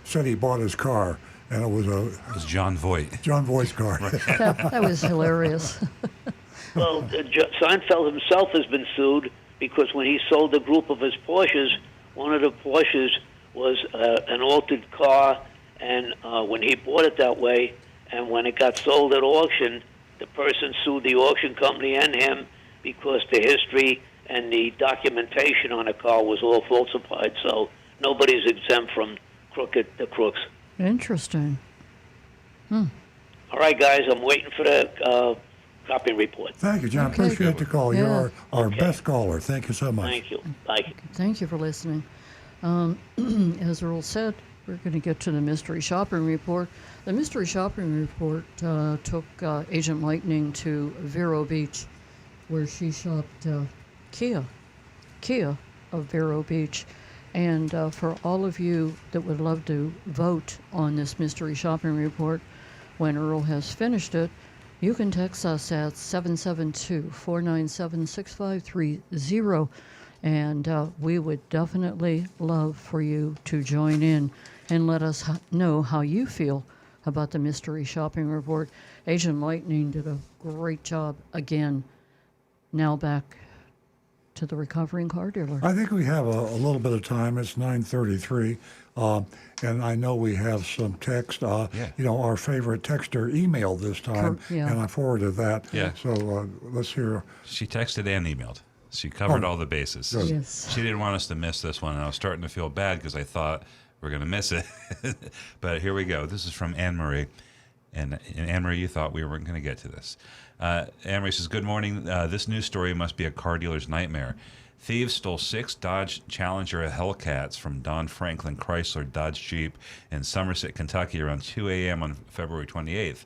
said he bought his car, and it was John Voight. John Voight's car. That was hilarious. Well, Seinfeld himself has been sued because when he sold a group of his Porsches, one of the Porsches was an altered car, and when he bought it that way, and when it got sold at auction, the person sued the auction company and him because the history and the documentation on the car was all falsified. So nobody's exempt from the crooks. Interesting. All right, guys, I'm waiting for the shopping report. Thank you, John. Okay. Appreciate the call. Yeah. You're our best caller. Thank you so much. Thank you. Bye. Thank you for listening. As Earl said, we're going to get to the mystery shopping report. The mystery shopping report took Agent Lightning to Vero Beach, where she shopped Kia of Vero Beach. And for all of you that would love to vote on this mystery shopping report, when Earl has finished it, you can text us at 772-497-6530. And we would definitely love for you to join in and let us know how you feel about the mystery shopping report. Agent Lightning did a great job again. Now back to the recovering car dealer. I think we have a little bit of time. It's 9:33, and I know we have some text. Our favorite texter emailed this time, and I forwarded that. Yeah. So let's hear. She texted and emailed. She covered all the bases. Yes. She didn't want us to miss this one, and I was starting to feel bad because I thought we're going to miss it. But here we go. This is from Anne-Marie. And Anne-Marie, you thought we weren't going to get to this. Anne-Marie says, good morning. This news story must be a car dealer's nightmare. Thieves stole 6 Dodge Challenger Hellcats from Don Franklin Chrysler Dodge Jeep in Somerset, Kentucky around 2 a.m. on February 28th.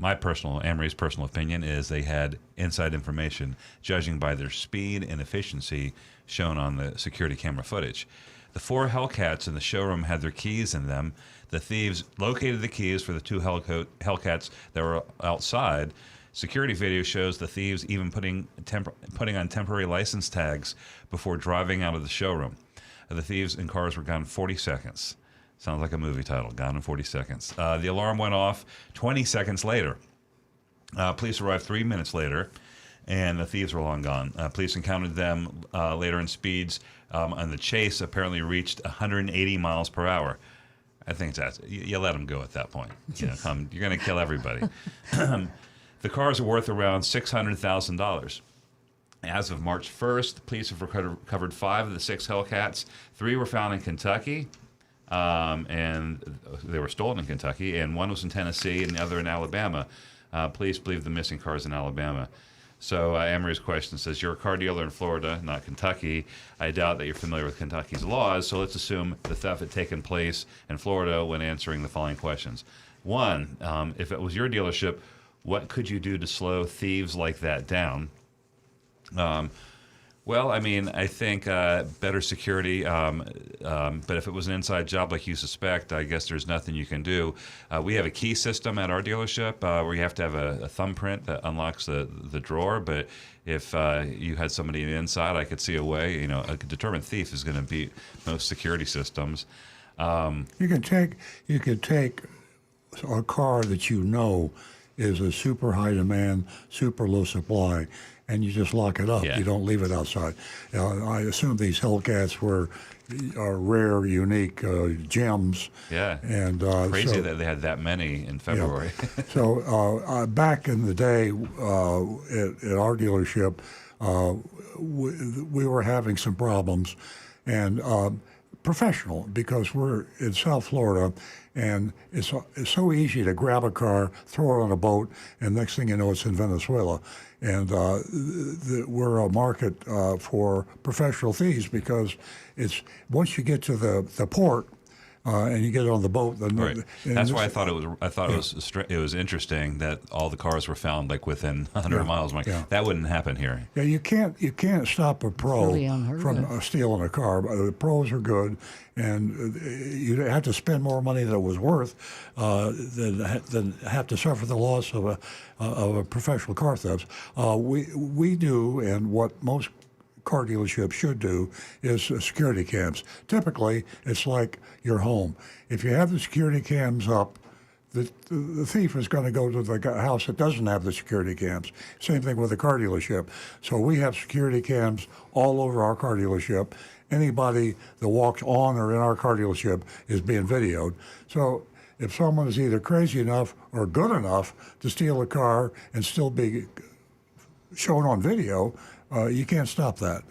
Anne-Marie's personal opinion is they had inside information, judging by their speed and efficiency shown on the security camera footage. The 4 Hellcats in the showroom had their keys in them. The thieves located the keys for the 2 Hellcats that were outside. Security video shows the thieves even putting on temporary license tags before driving out of the showroom. The thieves and cars were gone in 40 seconds. Sounds like a movie title, Gone in 40 Seconds. The alarm went off 20 seconds later. Police arrived 3 minutes later, and the thieves were long gone. Police encountered them later in speeds, and the chase apparently reached 180 miles per hour. I think that's you let them go at that point. You're going to kill everybody. The cars are worth around $600,000. As of March 1st, the police have recovered 5 of the 6 Hellcats. 3 were found in Kentucky, and they were stolen in Kentucky, and 1 was in Tennessee and the other in Alabama. Police believe the missing car is in Alabama. So Anne-Marie's question says, you're a car dealer in Florida, not Kentucky. I doubt that you're familiar with Kentucky's laws, so let's assume the theft had taken place in Florida when answering the following questions. 1, if it was your dealership, what could you do to slow thieves like that down? Well, I mean, I think better security, but if it was an inside job like you suspect, I guess there's nothing you can do. We have a key system at our dealership where you have to have a thumbprint that unlocks the drawer, but if you had somebody inside, I could see a way. A determined thief is going to beat most security systems. You could take a car that you know is a super high demand, super low supply, and you just lock it up. Yeah. You don't leave it outside. I assume these Hellcats are rare, unique gems. Yeah. And crazy that they had that many in February. Yeah. So back in the day at our dealership, we were having some problems, and professional, because we're in South Florida, and it's so easy to grab a car, throw it on a boat, and next thing you know, it's in Venezuela. And we're a market for professional thieves, because it's once you get to the port and you get on the boat, then right. That's why I thought it was interesting that all the cars were found like within 100 miles. I'm like, that wouldn't happen here. Yeah, you can't stop a pro really from stealing a car. The pros are good, and you have to spend more money than it was worth than have to suffer the loss of a professional car theft. We do, and what most car dealerships should do, is security cams. Typically, it's like your home. If you have the security cams up, the thief is going to go to the house that doesn't have the security cams. Same thing with the car dealership. So we have security cams all over our car dealership. Anybody that walks on or in our car dealership is being videoed. So if someone is either crazy enough or good enough to steal a car and still be shown on video, you can't stop that.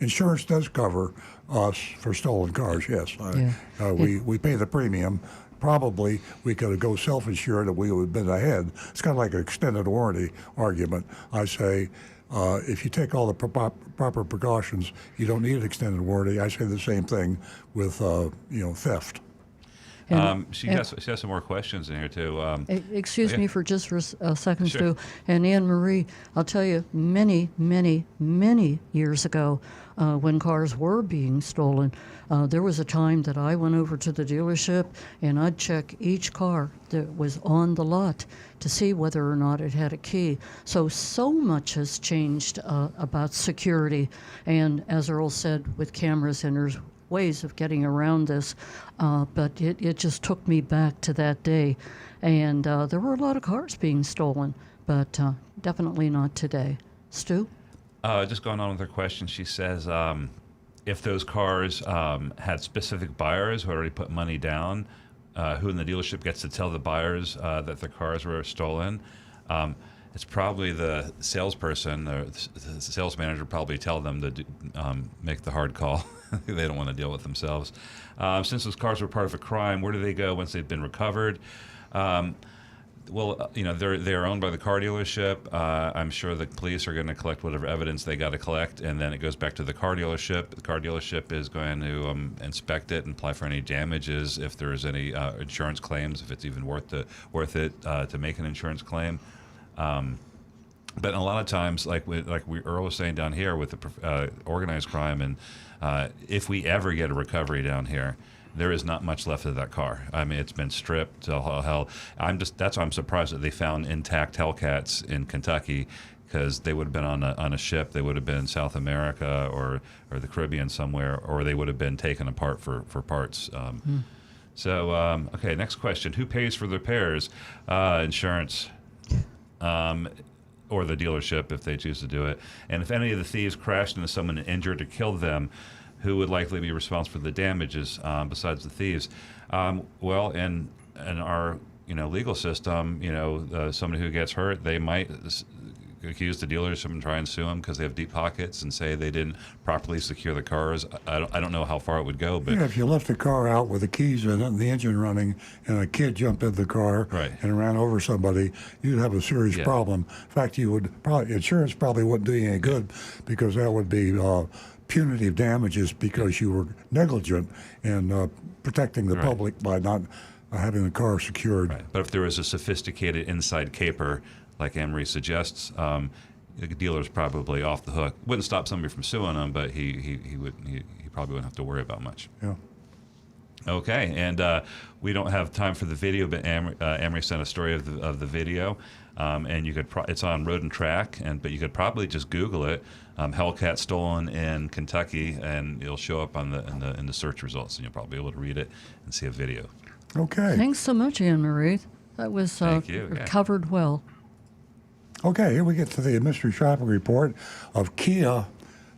Insurance does cover us for stolen cars, yes. We pay the premium. Probably we could go self-insured and we would have been ahead. It's kind of like an extended warranty argument. I say, if you take all the proper precautions, you don't need an extended warranty. I say the same thing with theft. She has some more questions in here too. Excuse me for just a second, Sure. Stu. And Anne Marie, I'll tell you, many, many, many years ago, when cars were being stolen, there was a time that I went over to the dealership and I'd check each car that was on the lot to see whether or not it had a key. So much has changed about security. And as Earl said, with cameras, and there's ways of getting around this, but it just took me back to that day. And there were a lot of cars being stolen, but definitely not today. Stu? Just going on with her question, she says if those cars had specific buyers who already put money down, who in the dealership gets to tell the buyers that their cars were stolen? It's probably the salesperson, the sales manager probably tell them to make the hard call. They don't want to deal with themselves. Since those cars were part of a crime, where do they go once they've been recovered? Well, they're owned by the car dealership. I'm sure the police are going to collect whatever evidence they got to collect, and then it goes back to the car dealership. The car dealership is going to inspect it and apply for any damages if there's any insurance claims, if it's even worth it to make an insurance claim. But a lot of times, like Earl was saying down here with the organized crime, and if we ever get a recovery down here, there is not much left of that car. I mean, it's been stripped to hell. That's why I'm surprised that they found intact Hellcats in Kentucky, because they would have been on a ship. They would have been in South America or the Caribbean somewhere, or they would have been taken apart for parts. So, okay, next question. Who pays for the repairs? Insurance. Or the dealership if they choose to do it. And if any of the thieves crashed into someone and injured or killed them, who would likely be responsible for the damages besides the thieves? Well, in our legal system, somebody who gets hurt, they might accuse the dealership and try and sue them because they have deep pockets and say they didn't properly secure the cars. I don't know how far it would go, but if you left the car out with the keys in it and the engine running, and a kid jumped in the car and ran over somebody, you'd have a serious problem. In fact, insurance probably wouldn't do you any good, because that would be punitive damages because you were negligent in protecting the public by not having the car secured. But if there was a sophisticated inside caper like Anne-Marie suggests, the dealer's probably off the hook. Wouldn't stop somebody from suing him, but he probably wouldn't have to worry about much. Yeah. Okay, and we don't have time for the video, but Amory sent a story of the video, and you could it's on Road and Track, but you could probably just Google it, Hellcat stolen in Kentucky, and it'll show up on in the search results, and you'll probably be able to read it and see a video. Okay. Thanks so much, Anne-Marie. That was Thank you. Yeah. covered well. Okay, here we get to the mystery shopping report of Kia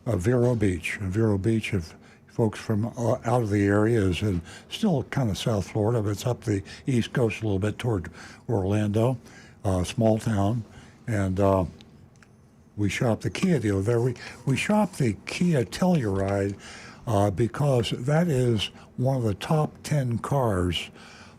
of Vero Beach. And Vero Beach, if folks from out of the area, is in still kind of South Florida, but it's up the East Coast a little bit toward Orlando, small town. And we shop the Kia dealer there. We shop the Kia Telluride because that is one of the top 10 cars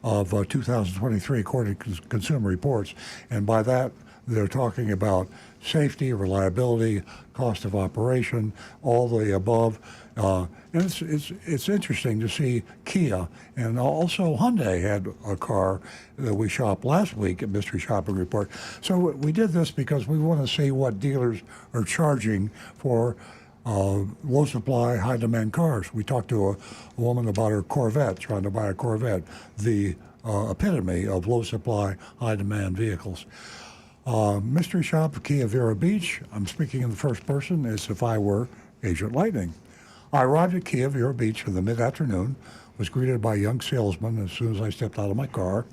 of 2023, according to Consumer Reports. And by that, they're talking about safety, reliability, cost of operation, all the above. And it's interesting to see Kia, and also Hyundai had a car that we shopped last week at Mystery Shopping Report. So we did this because we want to see what dealers are charging for low supply, high demand cars. We talked to a woman about her Corvette, trying to buy a Corvette, the epitome of low supply, high demand vehicles. Mystery shop of Kia Vero Beach. I'm speaking in the first person as if I were Agent Lightning. I arrived at Kia Vero Beach in the mid-afternoon, was greeted by a young salesman as soon as I stepped out of my car.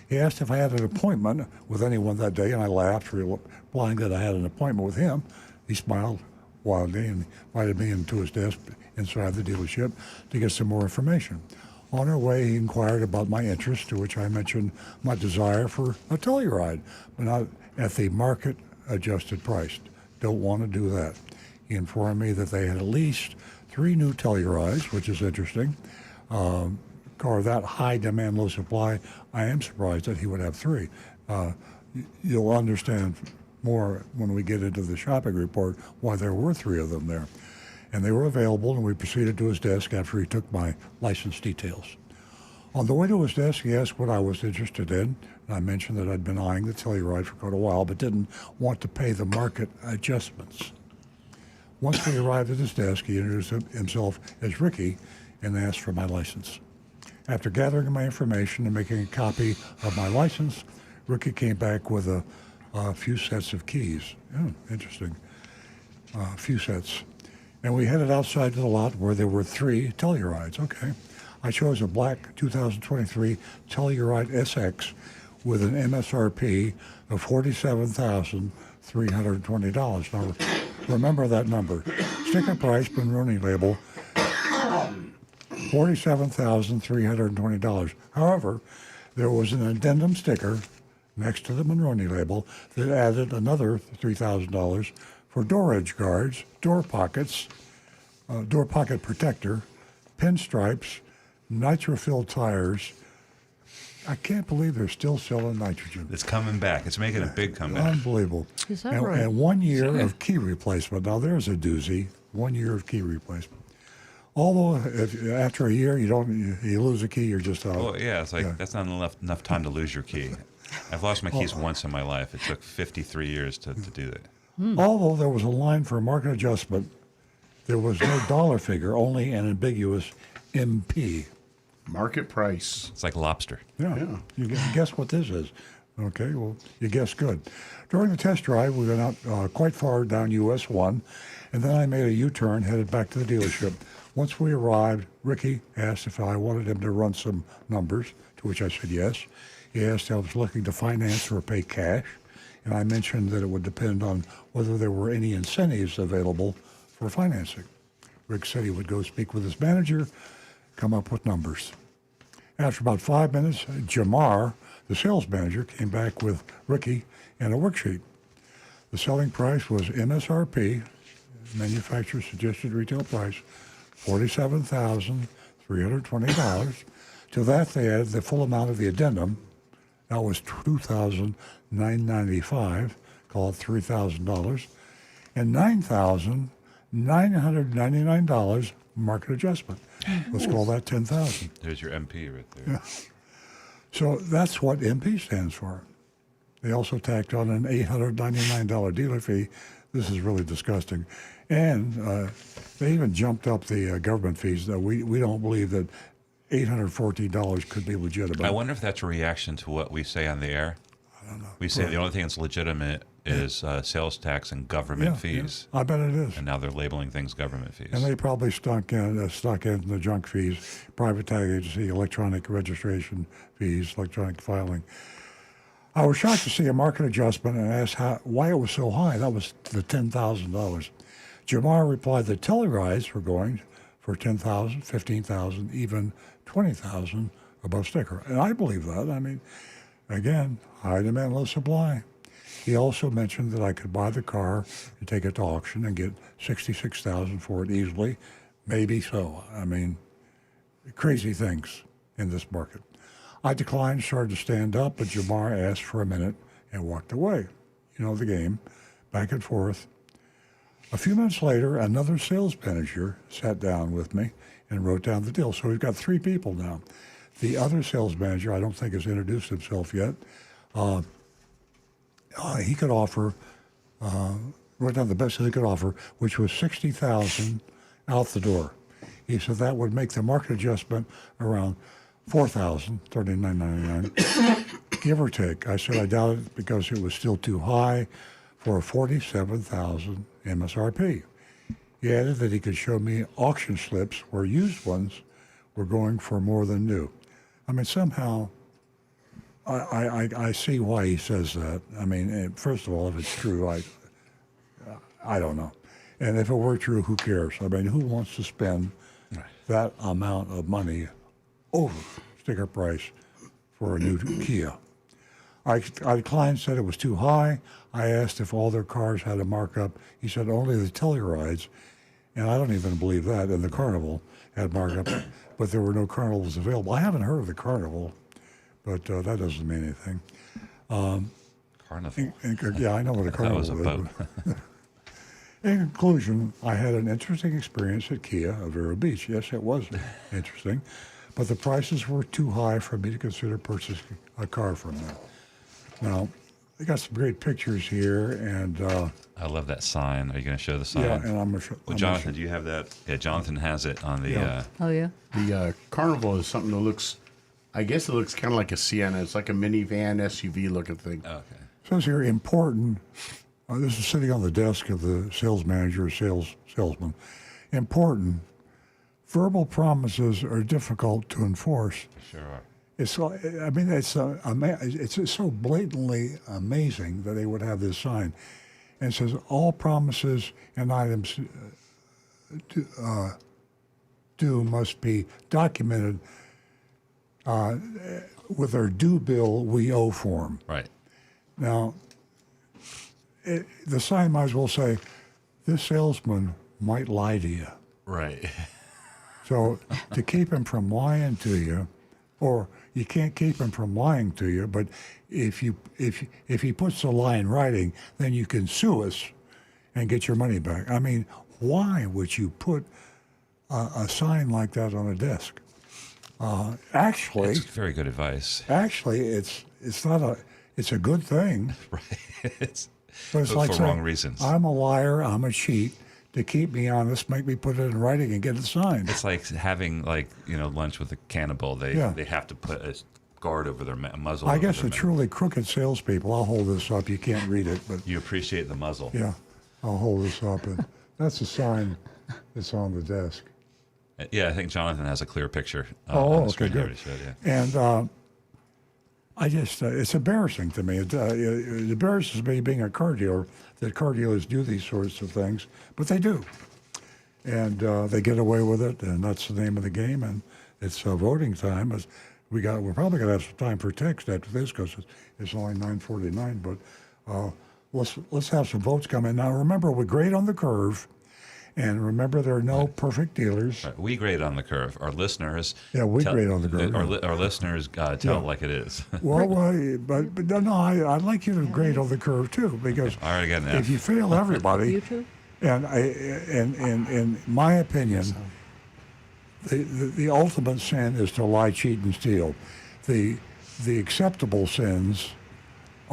He asked if I had an appointment with anyone that day, and I laughed, replying that I had an appointment with him. He smiled wildly and invited me into his desk inside the dealership to get some more information. On our way, he inquired about my interest, to which I mentioned my desire for a Telluride, but not at the market-adjusted price. Don't want to do that. He informed me that they had at least 3 new Tellurides, which is interesting. Car that high demand, low supply, I am surprised that he would have 3. You'll understand more when we get into the shopping report why there were 3 of them there. And they were available, and we proceeded to his desk after he took my license details. On the way to his desk, he asked what I was interested in, and I mentioned that I'd been eyeing the Telluride for quite a while, but didn't want to pay the market adjustments. Once we arrived at his desk, he introduced himself as Ricky and asked for my license. After gathering my information and making a copy of my license, Ricky came back with a few sets of keys. Interesting. A few sets. And we headed outside to the lot where there were 3 Tellurides. Okay. I chose a black 2023 Telluride SX with an MSRP of $47,320. Now, remember that number. Sticker price, Monroney label, $47,320. However, there was an addendum sticker next to the Monroney label that added another $3,000 for door edge guards, door pockets, door pocket protector, pinstripes, nitro-filled tires. I can't believe they're still selling nitrogen. It's coming back. It's making a big comeback. Unbelievable. Is that right? And 1 year of key replacement. Now there's a doozy. 1 year of key replacement. Although after a year you lose a key, you're just out. Well, yeah, it's like that's not enough time to lose your key. I've lost my keys once in my life. It took 53 years to do that. Although there was a line for a market adjustment, there was no dollar figure, only an ambiguous MP. Market price. It's like lobster. Yeah. You guess what this is. Okay, well, you guessed good. During the test drive, we went out quite far down US 1, and then I made a U-turn, headed back to the dealership. Once we arrived, Ricky asked if I wanted him to run some numbers, to which I said yes. He asked if I was looking to finance or pay cash, and I mentioned that it would depend on whether there were any incentives available for financing. Rick said he would go speak with his manager, come up with numbers. After about 5 minutes, Jamar, the sales manager, came back with Ricky and a worksheet. The selling price was MSRP, manufacturer suggested retail price, $47,320. To that, they added the full amount of the addendum. That was $2,995, call it $3,000, and $9,999 market adjustment. Let's call that $10,000. There's your MP right there. Yeah. So that's what MP stands for. They also tacked on an $899 dealer fee. This is really disgusting. And they even jumped up the government fees. We don't believe that $814 could be legitimate. I wonder if that's a reaction to what we say on the air. I don't know. We say the only thing that's legitimate is sales tax and government fees. Yeah. I bet it is. And now they're labeling things government fees. And they probably stuck in the junk fees, private tag agency, electronic registration fees, electronic filing. I was shocked to see a market adjustment and asked why it was so high. That was the $10,000. Jamar replied that Tellurides were going for $10,000, $15,000, even $20,000 above sticker. And I believe that. I mean, again, high demand, low supply. He also mentioned that I could buy the car and take it to auction and get $66,000 for it easily. Maybe so. I mean, crazy things in this market. I declined, started to stand up, but Jamar asked for a minute and walked away. You know the game, back and forth. A few minutes later, another sales manager sat down with me and wrote down the deal. So we've got 3 people now. The other sales manager, I don't think has introduced himself yet. He could offer, wrote down the best he could offer, which was $60,000 out the door. He said that would make the market adjustment around $4,000, $39.99, give or take. I said I doubt it because it was still too high for a $47,000 MSRP. He added that he could show me auction slips where used ones were going for more than new. I mean, somehow, I see why he says that. I mean, first of all, if it's true, I don't know. And if it were true, who cares? I mean, who wants to spend that amount of money over sticker price for a new Kia? I declined, said it was too high. I asked if all their cars had a markup. He said only the Tellurides, and I don't even believe that, and the Carnival had markup, but there were no Carnivals available. I haven't heard of the Carnival, but that doesn't mean anything. Carnival? Yeah, I know what a Carnival is. That was a boat. In conclusion, I had an interesting experience at Kia of Vero Beach. Yes, it was interesting, but the prices were too high for me to consider purchasing a car from them. Now, they got some great pictures here, and I love that sign. Are you going to show the sign? yeah, and I'm going to show. Well, Jonathan, do you have that? Yeah, Jonathan has it on the. Yeah. Oh, yeah? The Carnival is something that looks, I guess it looks kind of like a Sienna. It's like a minivan SUV looking thing. Okay. It says here, important. This is sitting on the desk of the sales manager, salesman. Important. Verbal promises are difficult to enforce. Sure are. It's, I mean, it's just so blatantly amazing that they would have this sign. And it says, all promises and items due must be documented with their due bill we owe form. Right. Now, the sign might as well say, this salesman might lie to you. Right. So to keep him from lying to you, or you can't keep him from lying to you, but if he puts the lie in writing, then you can sue us and get your money back. I mean, why would you put a sign like that on a desk? Actually, it's very good advice. Actually, it's a good thing. Right. But it's for like saying, wrong reasons. I'm a liar, I'm a cheat. To keep me honest, make me put it in writing and get it signed. It's like having lunch with a cannibal. They have to put a guard over their muzzle. I guess the truly crooked salespeople. I'll hold this up. You can't read it, but you appreciate the muzzle. Yeah, I'll hold this up, and that's a sign that's on the desk. Yeah, I think Jonathan has a clear picture. Okay, good. Showed, yeah. And I just, it's embarrassing to me. It embarrasses me being a car dealer that car dealers do these sorts of things, but they do. And they get away with it, and that's the name of the game. And it's voting time. We're probably going to have some time for text after this because it's only 9:49. But let's have some votes come in. Now, remember, we grade on the curve. And remember, there are no perfect dealers. Right. We grade on the curve. Our listeners. Yeah, we grade on the curve. Our listeners tell it like it is. Well, but no, I'd like you to grade on the curve too, because all right, again, if you fail everybody, You too? and in my opinion, the ultimate sin is to lie, cheat, and steal. The acceptable sins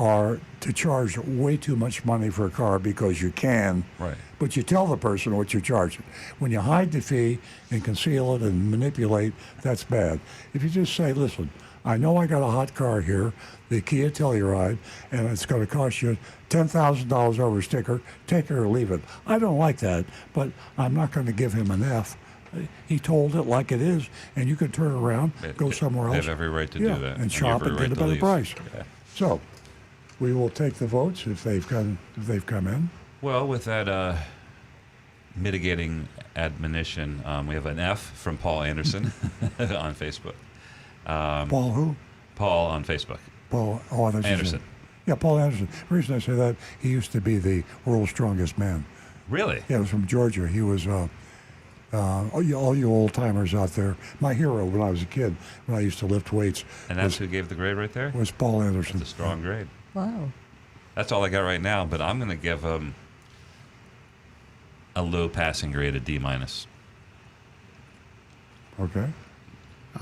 are to charge way too much money for a car because you can. Right. But you tell the person what you're charging. When you hide the fee and conceal it and manipulate, that's bad. If you just say, listen, I know I got a hot car here, the Kia Telluride, and it's going to cost you $10,000 over sticker, take it or leave it. I don't like that, but I'm not going to give him an F. He told it like it is, and you could turn around, go somewhere else. They have every right to do that. And shop and get a better price. Yeah. So, we will take the votes if they've come in. Well, with that mitigating admonition, we have an F from Paul Anderson on Facebook. Paul who? Paul on Facebook. Paul Anderson. Yeah, Paul Anderson. The reason I say that, he used to be the world's strongest man. Really? Yeah, he was from Georgia. He was, all you old timers out there, my hero when I was a kid, when I used to lift weights. And that's who gave the grade right there? Was Paul Anderson. That's a strong grade. Wow. That's all I got right now, but I'm going to give him a low passing grade, a D minus. Okay.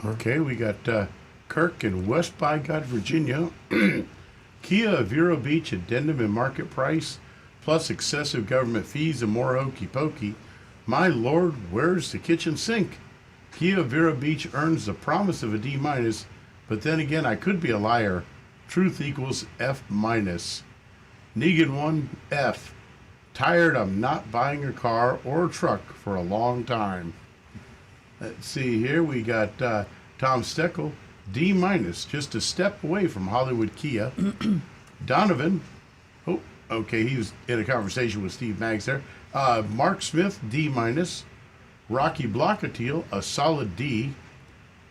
Okay, we got Kirk in West by God, Virginia. Kia Vero Beach addendum and market price, plus excessive government fees and more hokey pokey. My lord, where's the kitchen sink? Kia Vero Beach earns the promise of a D minus, but then again, I could be a liar. Truth equals F minus. Negan 1 F. Tired of not buying a car or a truck for a long time. Let's see here. We got Tom Steckel, D minus, just a step away from Hollywood Kia. Donovan, oh, okay, he was in a conversation with Steve Maggs there. Mark Smith, D minus. Rocky Blockatiel, a solid D.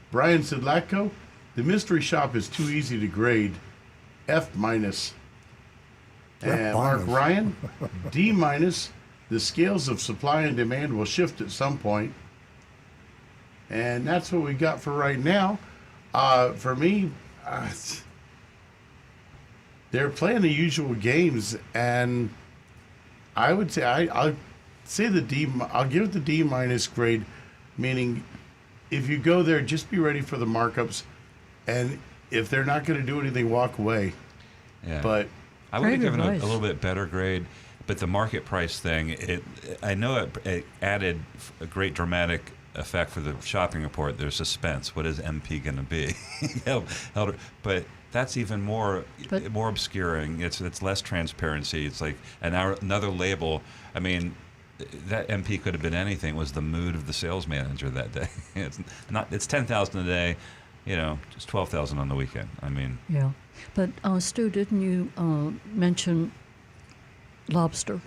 Brian Sidlatko, the mystery shop is too easy to grade, F minus. And Mark Ryan, D minus. The scales of supply and demand will shift at some point. And that's what we got for right now. For me, they're playing the usual games, and I would say I'll say the D. I'll give it the D minus grade, meaning if you go there, just be ready for the markups, and if they're not going to do anything, walk away. Yeah. But I would have given a little bit better grade, but the market price thing, I know it added a great dramatic effect for the shopping report. There's suspense. What is MP going to be? But that's even more obscuring. It's less transparency. It's like another label. I mean, that MP could have been anything. It was the mood of the sales manager that day. It's not. It's 10,000 a day. Just 12,000 on the weekend. I mean. Yeah, but Stu, didn't you mention lobster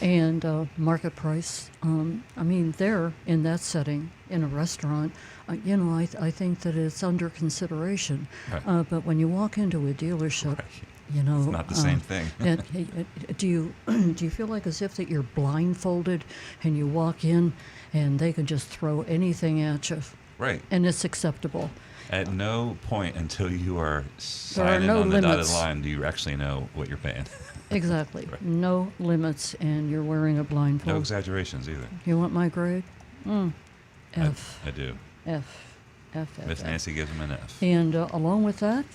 and market price? I mean, there in that setting in a restaurant, I think that it's under consideration. Right. But when you walk into a dealership, it's not the same thing. do you feel like as if that you're blindfolded and you walk in and they can just throw anything at you? Right. And it's acceptable. At no point until you are signing on the dotted line do you actually know what you're paying. Exactly. Right. No limits, and you're wearing a blindfold. No exaggerations either. You want my grade? F. I do. F. Miss Nancy gives him an F. And along with that,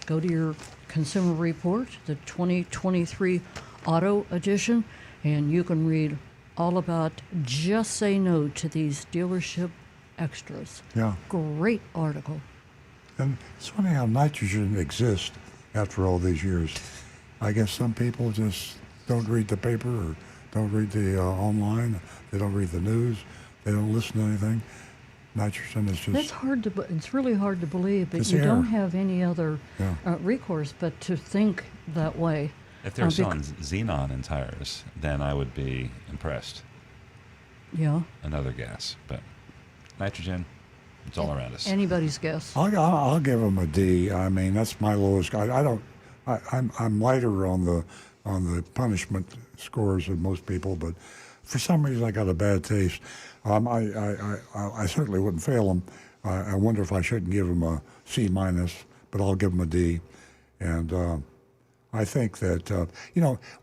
go to your consumer report, the 2023 Auto Edition, and you can read all about just say no to these dealership extras. Yeah. Great article. And it's funny how nitrogen exists after all these years. I guess some people just don't read the paper or don't read the online. They don't read the news. They don't listen to anything. Nitrogen is just... It's really hard to believe, but It's you air. don't have any other recourse but to think that way. If they're selling xenon in tires, then I would be impressed. Yeah. Another gas, but nitrogen, it's all around us. Anybody's guess. I'll give them a D. I mean, that's my lowest. I'm lighter on the punishment scores than most people, but for some reason I got a bad taste. I certainly wouldn't fail them. I wonder if I shouldn't give them a C minus, but I'll give them a D. And I think that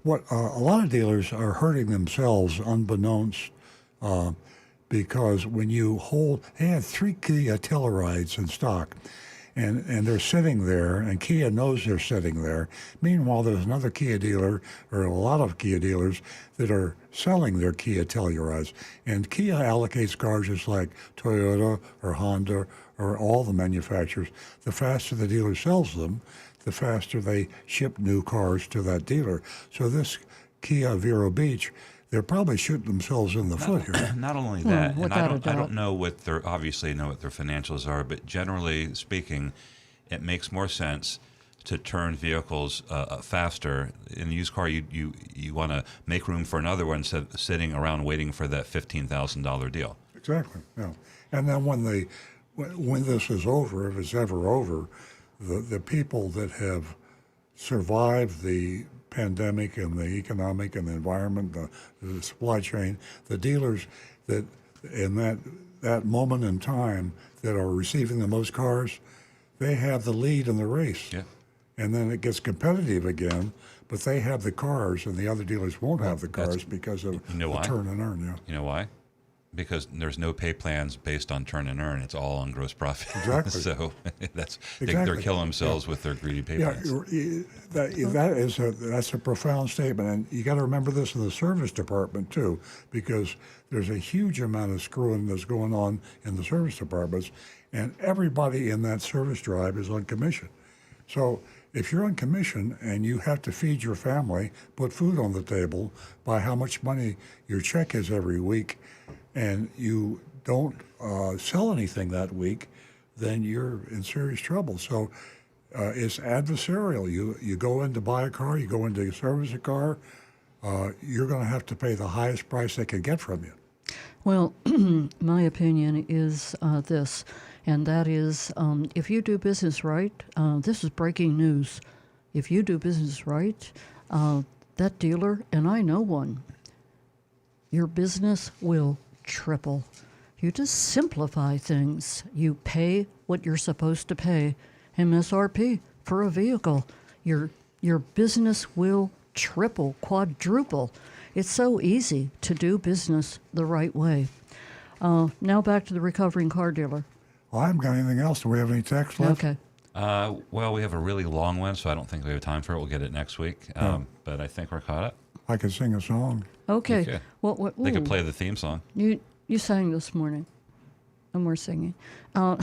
what a lot of dealers are hurting themselves unbeknownst. Because when you they had 3 Kia Tellurides in stock, and they're sitting there, and Kia knows they're sitting there. Meanwhile, there's another Kia dealer, or a lot of Kia dealers, that are selling their Kia Tellurides. And Kia allocates cars just like Toyota or Honda or all the manufacturers. The faster the dealer sells them, the faster they ship new cars to that dealer. So this Kia Vero Beach, they're probably shooting themselves in the foot here. Not only that, and without a I doubt. don't know what their obviously know what their financials are, but generally speaking, it makes more sense to turn vehicles faster. In a used car, you want to make room for another one instead of sitting around waiting for that $15,000 deal. Exactly. Yeah. And then when this is over, if it's ever over, the people that have survived the pandemic and the economic and the environment, the supply chain, the dealers that in that moment in time that are receiving the most cars, they have the lead in the race. Yeah. And then it gets competitive again, but they have the cars and the other dealers won't have the cars because of the turn and earn. Yeah. You know why? Because there's no pay plans based on turn and earn. It's all on gross profit. Exactly. So Exactly. they're killing themselves with their greedy pay plans. That's a profound statement, and you got to remember this in the service department too, because there's a huge amount of screwing that's going on in the service departments, and everybody in that service drive is on commission. So if you're on commission and you have to feed your family, put food on the table by how much money your check is every week, and you don't sell anything that week, then you're in serious trouble. So it's adversarial. You go in to buy a car, you go in to service a car, you're going to have to pay the highest price they can get from you. Well, my opinion is this, and that is if you do business right, this is breaking news. If you do business right, that dealer, and I know one, your business will triple. You just simplify things. You pay what you're supposed to pay, MSRP for a vehicle. Your business will triple, quadruple. It's so easy to do business the right way. Now back to the recovering car dealer. Well, I haven't got anything else. Do we have any text left? Okay. Well, we have a really long one, so I don't think we have time for it. We'll get it next week. But I think we're caught up. I can sing a song. Okay. Okay. What, They could play the theme song. You sang this morning, and we're singing. I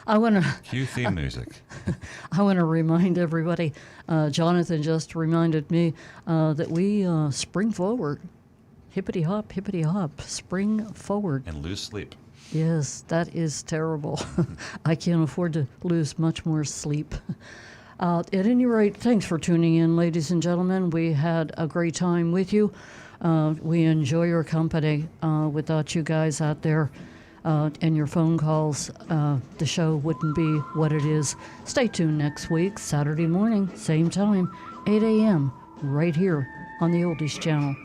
want to Cue theme music. I want to remind everybody. Jonathan just reminded me that we spring forward, hippity hop, spring forward, And lose sleep. Yes, that is terrible. I can't afford to lose much more sleep. At any rate, thanks for tuning in, ladies and gentlemen. We had a great time with you. We enjoy your company. Without you guys out there and your phone calls, the show wouldn't be what it is. Stay tuned next week, Saturday morning, same time, 8 a.m., right here on the Oldies Channel.